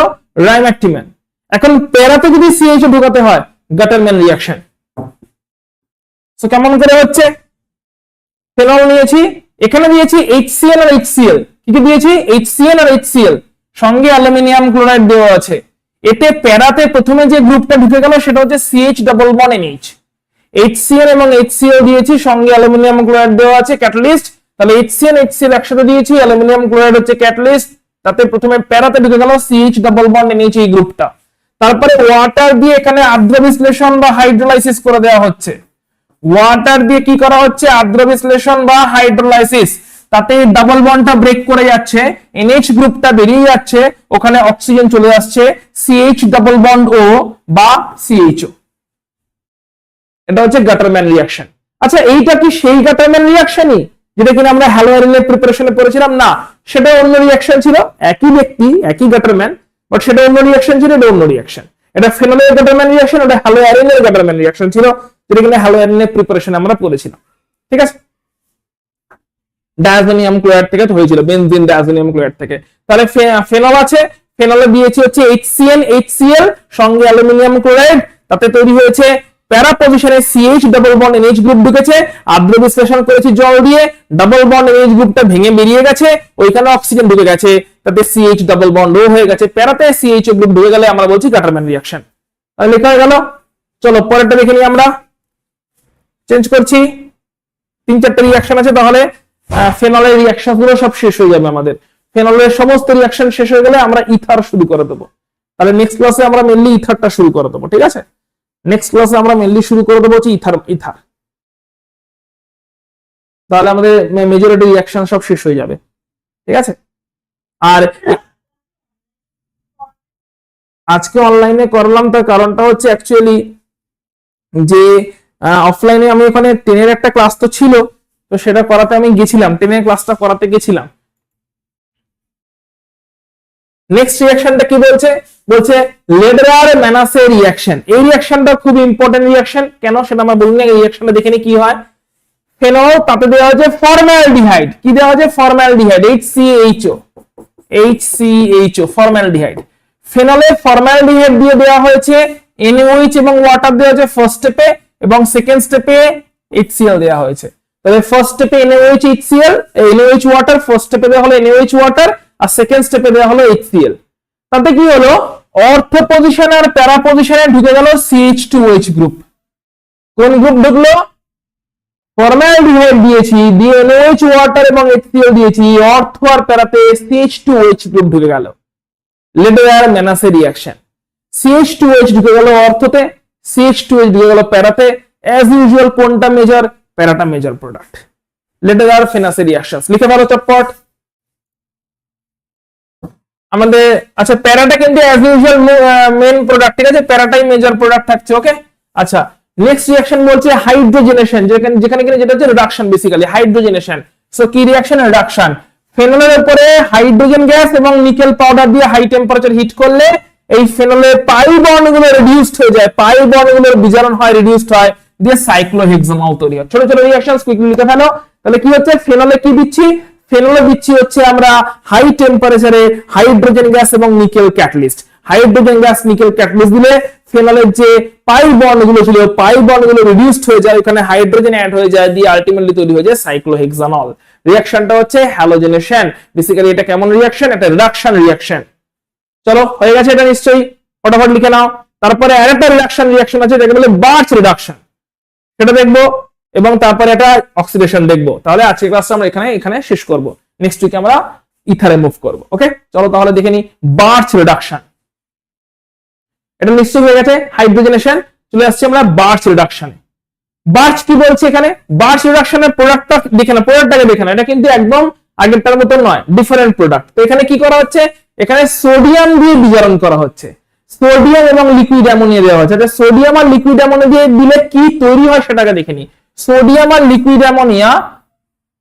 রাইমার্টিম্যান। এখন প্যারাতে যদি সিএইচও ঢুকাতে হয় গাটারম্যান রিঅ্যাকশন। সো কেমন করে হচ্ছে, ফেনল নিয়েছি, এখানে দিয়েছি HCl আর HCl, কি কি দিয়েছি? HCl আর HCl, সঙ্গে অ্যালুমিনিয়াম ক্লোরাইড দেওয়া আছে। এতে প্যারাতে প্রথমে যে গ্রুপটা ঢুকে গেল সেটা হচ্ছে CH double bond NH, HCl এবং HCl দিয়েছি, সঙ্গে অ্যালুমিনিয়াম ক্লোরাইড দেওয়া আছে ক্যাটালিস্ট, তাহলে HCl HCl একসাথে দিয়েছি, অ্যালুমিনিয়াম ক্লোরাইড হচ্ছে ক্যাটালিস্ট, তাতে প্রথমে প্যারাতে ঢুকে গেল CH ডাবল বন্ড NH এই গ্রুপটা। তারপরে ওয়াটার দিয়ে এখানে আর্দ্র বিশ্লেষণ বা হাইড্রোলাইসিস করে দেওয়া হচ্ছে, ওয়াটার দিয়ে কি করা হচ্ছে? আর্দ্র বিশ্লেষণ বা হাইড্রোলাইসিস, তাতে ডাবল বন্ডটা ব্রেক করে যাচ্ছে, NH গ্রুপটা বেরিয়ে যাচ্ছে, ওখানে অক্সিজেন চলে আসছে, CH ডাবল বন্ড O বা CHO। এটা হচ্ছে গাটারম্যান রিঅ্যাকশন। আচ্ছা, এইটা কি সেই গাটারম্যান রিঅ্যাকশনই যেটা কিনা আমরা হ্যালোয়ারিনের প্রিপারেশনে পড়েছিলাম? না, সেটা অন্য রিঅ্যাকশন ছিল, একই ব্যক্তি একই গাটারম্যান, বাট সেটা অন্য রিঅ্যাকশন ছিল, এটা অন্য রিঅ্যাকশন। এটা ফেনলের গাটারম্যান রিঅ্যাকশন, এটা হ্যালোয়ারিনের গাটারম্যান রিঅ্যাকশন ছিল, যেটা কিনা হ্যালোয়ারিনের প্রিপারেশনে আমরা পড়েছিলাম। ঠিক আছে, ডায়াজোনিয়াম ক্লোরাইড থেকে হয়েছিল, বেনজিন ডায়াজোনিয়াম ক্লোরাইড থেকে। তাহলে ফেনল আছে, ফেনলে দিয়েছি হচ্ছে HCl সঙ্গে অ্যালুমিনিয়াম ক্লোরাইড, তাতে তৈরি হয়েছে প্যারা পজিশনে CH double bond NH group ঢুকেছে, আর্দ্র বিশ্লেষণ করেছি জল দিয়ে, ডাবল বন্ড NH গ্রুপটা ভেঙে বেরিয়ে গেছে, ওইখানে অক্সিজেন ঢুকে গেছে, তাতে CH ডাবল বন্ড ও হয়ে গেছে, প্যারাতে CH গ্রুপ ঢুকে গেলে আমরা বলছি গাটারম্যান রিঅ্যাকশন। তাহলে লেখা হয়ে গেল। চলো পরেরটা দেখে নিই, আমরা চেঞ্জ করছি, 3-4টা রিঅ্যাকশন আছে, তাহলে ফেনলের রিঅ্যাকশন গুলো সব শেষ হয়ে যাবে আমাদের। ফেনলের সমস্ত রিঅ্যাকশন শেষ হয়ে গেলে আমরা ইথার শুরু করে দেবো। তাহলে নেক্সট ক্লাসে আমরা মেনলি ইথারটা শুরু করে দেবো। ঠিক আছে, নেক্সট ক্লাসে আমরা মেনলি শুরু করে দেবো হচ্ছে ইথার। তাহলে আমাদের মেজরিটি রিঅ্যাকশন সব শেষ হয়ে যাবে। ঠিক আছে, আর আজকে অনলাইনে করলাম তার কারণটা হচ্ছে অ্যাকচুয়ালি যে অফলাইনে আমি ওখানে 10-এর একটা ক্লাস তো ছিল, তো সেটা করাতে আমি গেছিলাম, 10-এর ক্লাসটা করাতে গেছিলাম। নেক্সট রিঅ্যাকশনটা কি বলছে? বলছে লেডার ম্যানাসে রিঅ্যাকশন। এই রিঅ্যাকশনটা খুব ইম্পর্টেন্ট রিঅ্যাকশন। কেন সেটা আমরা বলি না, এই রিঅ্যাকশনটা দেখে নি কি হয়। ফেনল, তাতে দেওয়া হচ্ছে ফর্মালডিহাইড। কি দেওয়া হচ্ছে? Formaldehyde, HCHO formaldehyde. ফেনলে ফর্মালডিহাইড দিয়ে দেওয়া হয়েছে NaOH এবং ওয়াটার দেওয়া হয়েছে ফার্স্ট স্টেপে, এবং সেকেন্ড স্টেপে HCl দেওয়া হয়েছে। তাহলে ফার্স্ট স্টেপে NaOH HCl, NaOH water, first স্টেপে দেওয়া হলো NaOH ওয়াটার, আর সেকেন্ড স্টেপে দেওয়া হলো HCl। তাতে কি হলো? অর্থ পজিশন আর প্যারা পজিশনে ঢুকে গেল CH2OH গ্রুপ। কোন গ্রুপ ঢুকলো? ফর্মালডিহাইড দিয়েছি, দিয়ে NaOH ওয়াটার এবং HCl দিয়েছি, অর্থ আর প্যারাতে CH2OH গ্রুপ ঢুকে গেল। লেডার ম্যানাসে রিঅ্যাকশন, CH2OH ঢুকে গেল অর্থতে, CH2OH ঢুকে গেল প্যারাতে। অ্যাজ ইউজুয়াল কোনটা মেজর? প্যারাটা major product. Lederer Manasse reaction লিখে ভালো চটপট আমাদের। আচ্ছা, প্যারাটা কিন্তু অ্যাজ ইউজুয়াল মেইন প্রোডাক্ট, ঠিক আছে, প্যারাটাই মেজর প্রোডাক্ট থাকছে। ওকে, আচ্ছা নেক্সট রিঅ্যাকশন বলছে হাইড্রোজেনেশন, যেখানে কিনা যেটা হচ্ছে রিডাকশন, বেসিক্যালি হাইড্রোজেনেশন। সো কি রিঅ্যাকশন? রিডাকশন। ফেনলের উপরে হাইড্রোজেন গ্যাস এবং নিকেল পাউডার দিয়ে হাই টেম্পারেচার হিট করলে এই ফেনলের পাই বন্ডগুলো রিডিউসড হয়ে যায়, পাই বন্ডগুলোর বিজারণ হয়, রিডিউসড হয়, দিয়ে সাইক্লোহেক্সানল তৈরি হয়। ছোট ছোট রিঅ্যাকশনস কুইকলি লিখে ফেলো। তাহলে কি হচ্ছে, ফেনলে কি দিচ্ছি, ফেনলে দিচ্ছি হচ্ছে আমরা হাই টেম্পারেচারে হাইড্রোজেন গ্যাস এবং nickel catalyst. Hydrogen gas nickel catalyst দিলে ফেনলের যে পাই বন্ডগুলো ছিল, পাই বন্ডগুলো রিডিউসড হয়ে যায়, ওখানে হাইড্রোজেন অ্যাড হয়ে যায়, দিয়ে আলটিমেটলি তৈরি হয়ে যায় সাইক্লোহেক্সানল। রিঅ্যাকশনটা হচ্ছে হ্যালোজেনেশন। বেসিক্যালি এটা কেমন রিঅ্যাকশন, এটা রিডাকশন রিঅ্যাকশন। চলো হয়ে গেছে এটা নিশ্চয়ই, ফটাফট লিখে নাও। তারপরে আরেকটা রিঅ্যাকশন আছে যেটাকে বলে বার্চ রিডাকশন, সেটা দেখবো, এবং তারপরে এটা অক্সিডেশন দেখবো। তাহলে আজকের ক্লাসটা আমরা এখানে শেষ করব। নেক্সট উইকে আমরা ইথারে মুভ করব। ওকে, চলো তাহলে দেখে নি বার্চ রিডাকশন। এটা নিশ্চয় হয়ে গেছে হাইড্রোজেনেশন। চলে আসছি আমরা বার্চ রিডাকশনে। বার্চ কি বলছে এখানে, বার্চ রিডাকশনের প্রোডাক্টটা দেখে না, প্রোডাক্টটাকে দেখে না, এটা কিন্তু একদম আগেরটার মতো নয়, ডিফারেন্ট প্রোডাক্ট। তো এখানে কি করা হচ্ছে, এখানে সোডিয়াম দিয়ে বিজারণ করা হচ্ছে, সোডিয়াম এবং লিকুইড অ্যামোনিয়া দেওয়া হচ্ছে। সোডিয়াম আর লিকুইড অ্যামোনিয়া দিয়ে দিলে কি তৈরি হয় সেটাকে দেখে নি। সোডিয়াম আর লিকুইড অ্যামোনিয়া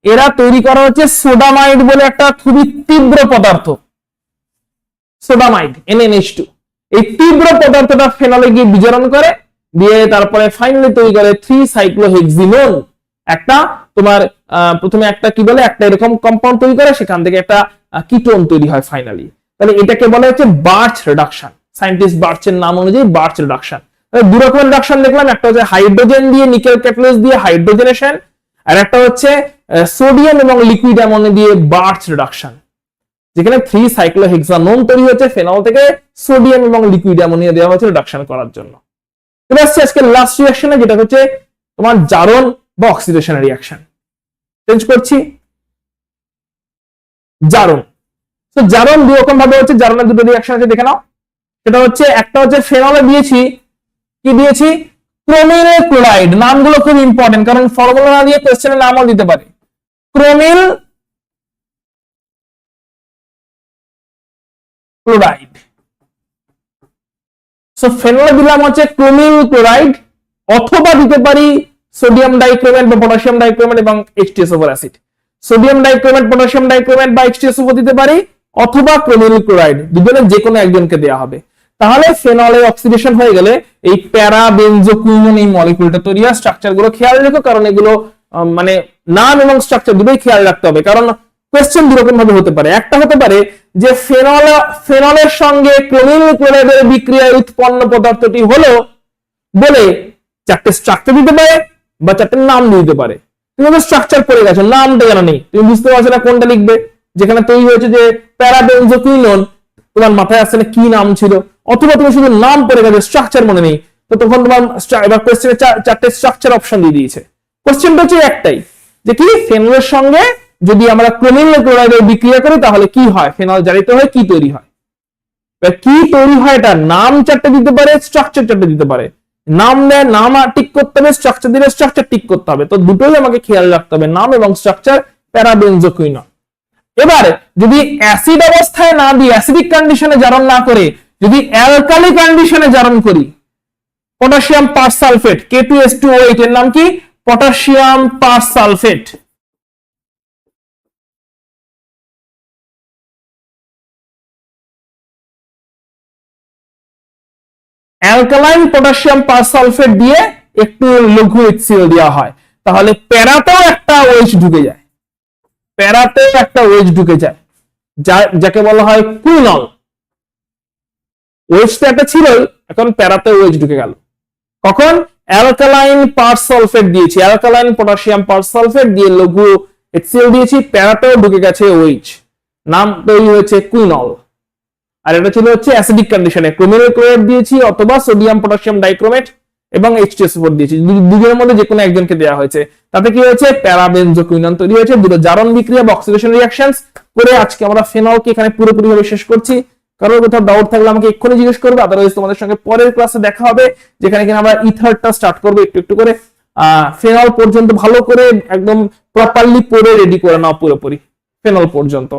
এরা তৈরি করা হচ্ছে সোডামাইড বলে একটা খুবই তীব্র পদার্থ, সোডামাইড NaNH2। এই তীব্র পদার্থটা ফেনলে গিয়ে বিজারণ করে, দিয়ে তারপরে ফাইনালি তৈরি করে 3-সাইক্লোহেক্সিনোন। একটা তোমার প্রথমে একটা কি বলে, একটা এরকম কম্পাউন্ড তৈরি করে, সেখান থেকে একটা কিটোন তৈরি হয় ফাইনালি। তাহলে এটাকে বলা হচ্ছে বার্চ রিডাকশন। সায়েন্টিস্ট বার্চের নাম অনুযায়ী বার্চ রিডাকশন। দু রকমের রিডাকশন দেখলাম, একটা হচ্ছে হাইড্রোজেন দিয়ে নিকেল ক্যাটালিস্ট দিয়ে হাইড্রোজেনেশন, আর একটা হচ্ছে সোডিয়াম এবং লিকুইড অ্যামোনিয়া দিয়ে বার্চ রিডাকশন, যেখানে 3-সাইক্লোহেক্সানোন তৈরি হচ্ছে ফেনল থেকে, সোডিয়াম এবং লিকুইড অ্যামোনিয়া দেওয়া হচ্ছে রিডাকশন করার জন্য। চলে আসছে আজকে লাস্ট রিঅ্যাকশনে, যেটা হচ্ছে তোমার জারণ বা অক্সিডেশন রিঅ্যাকশন। চেঞ্জ করছি, জারণ। তো জারণ দুই রকম ভাবে হচ্ছে, জারণের দুটো রিঅ্যাকশন আছে দেখে নাও। সেটা হচ্ছে, একটা হচ্ছে ফেনলে দিয়েছি, কি দিয়েছি, ক্রোমিল ক্লোরাইড। নামগুলো খুব ইম্পর্টেন্ট, কারণ ফর্মুলা না দিয়ে কোশ্চেনের নামও দিতে পারে। ক্রোমিল ক্লোরাইড। সো ফেনলে দিলাম হচ্ছে ক্রোমিল ক্লোরাইড, অথবা দিতে পারি সোডিয়াম ডাইক্রোমেট বা পটাশিয়াম ডাইক্রোমেট এবং H2SO4 acid. Sodium dichromate, potassium dichromate বা H2SO4 দিতে পারি, অথবা ক্রোমিল ক্লোরাইড, দুজনের যে কোনো একজনকে দেওয়া হবে। তাহলে ফেনলে অক্সিডেশন হয়ে গেলে এই প্যারা বেনজোকুইনোন এই মলিকিউলটা তৈরি হয়। স্ট্রাকচার গুলো খেয়াল রেখো, কারণ এগুলো মানে নাম এবং স্ট্রাকচার দুটোই খেয়াল রাখতে হবে, কারণ কোশ্চেন দুরকম ভাবে হতে পারে। একটা হতে পারে যে ফেনলের সঙ্গে ক্রোমিল ক্লোরাইডের বিক্রিয়ায় উৎপন্ন পদার্থটি হলো বলে চারটে স্ট্রাকচার দিতে পারে বা চারটে নাম দিতে পারে। তুমি স্ট্রাকচার পড়ে গেছো, নামটা জানা নেই, তুমি বুঝতে পারছো না কোনটা লিখবে। যেখানে তৈরি হয়েছে যে প্যারাবেনজোকুইনোন, তোমার মাথায় আসছে না কি নাম ছিল, অথবা তুমি শুধু নাম পড়ে গেছে, স্ট্রাকচার মনে নেই, তো তখন তোমার এবার কোশ্চেনে চারটে স্ট্রাকচার অপশন দিয়ে দিয়েছে। কোশ্চেনটা হচ্ছে একটাই, যে কি ফেনলের সঙ্গে যদি আমরা ক্রোমিল ক্লোরাইডের বিক্রিয়া করি তাহলে কি হয়, ফেনল জারিত হয়, কি তৈরি হয়। কি তৈরি হয় এটা নাম চারটে দিতে পারে, স্ট্রাকচার চারটে দিতে পারে। নাম দেয়, নাম টিক করতে হবে, স্ট্রাকচার দিলে স্ট্রাকচার টিক করতে হবে। তো দুটোই আমাকে খেয়াল রাখতে হবে, নাম এবং স্ট্রাকচার প্যারাবেনজোকুইনোন। এবার যদি অ্যাসিড অবস্থায় না দিয়ে, অ্যাসিডিক কন্ডিশনে জারণ না করে যদি অ্যালকালি কন্ডিশনে জারণ করি, পটাশিয়াম পারসালফেট K2S2O8 এর নাম কি, পটাশিয়াম পারসালফেট। অ্যালকালাইন পটাশিয়াম পারসালফেট দিয়ে একটু লঘু HCl দেওয়া হয়, তাহলে প্যারাতেও একটা OH ঢুকে যায়, প্যারাতেও একটা OH ঢুকে যায়, যাকে বলা হয় কুইনল। OH তো একটা ছিলই, এখন প্যারাতে OH ঢুকে গেল। কখন অ্যালকালাইন পারসালফেট দিয়েছি, অ্যালকালাইন পটাশিয়াম পারসালফেট দিয়ে লঘু HCl দিয়েছি, প্যারাতেও ঢুকে গেছে OH, নাম তৈরি হয়েছে কুইনল। আর এটা ছিল হচ্ছে অ্যাসিডিক কন্ডিশনে, ক্রোমিল ক্লোরাইড দিয়েছি অথবা সোডিয়াম পটাশিয়াম ডাইক্রোমেট এবং H2SO4 দিয়েছি, দুজনের মধ্যে যে কোনো একজনকে দেওয়া হয়েছে। তাতে কি হয়েছে, প্যারাবেনজোকুইনোন তৈরি হয়েছে। দুটো জারণ বিক্রিয়া বা অক্সিডেশন রিঅ্যাকশনস করে আজকে আমরা ফেনলকে এখানে পুরোপুরি ভাবে শেষ করছি। কারোর কোথাও ডাউট থাকলে আমাকে এক্ষুনি জিজ্ঞেস করবে, আদারওয়াইজ তোমাদের সঙ্গে পরের ক্লাসে দেখা হবে, যেখানে কিনা আমরা ইথারটা স্টার্ট করবো একটু একটু করে। ফেনল পর্যন্ত ভালো করে একদম প্রপারলি পড়ে রেডি করে নাও পুরোপুরি ফেনল পর্যন্ত।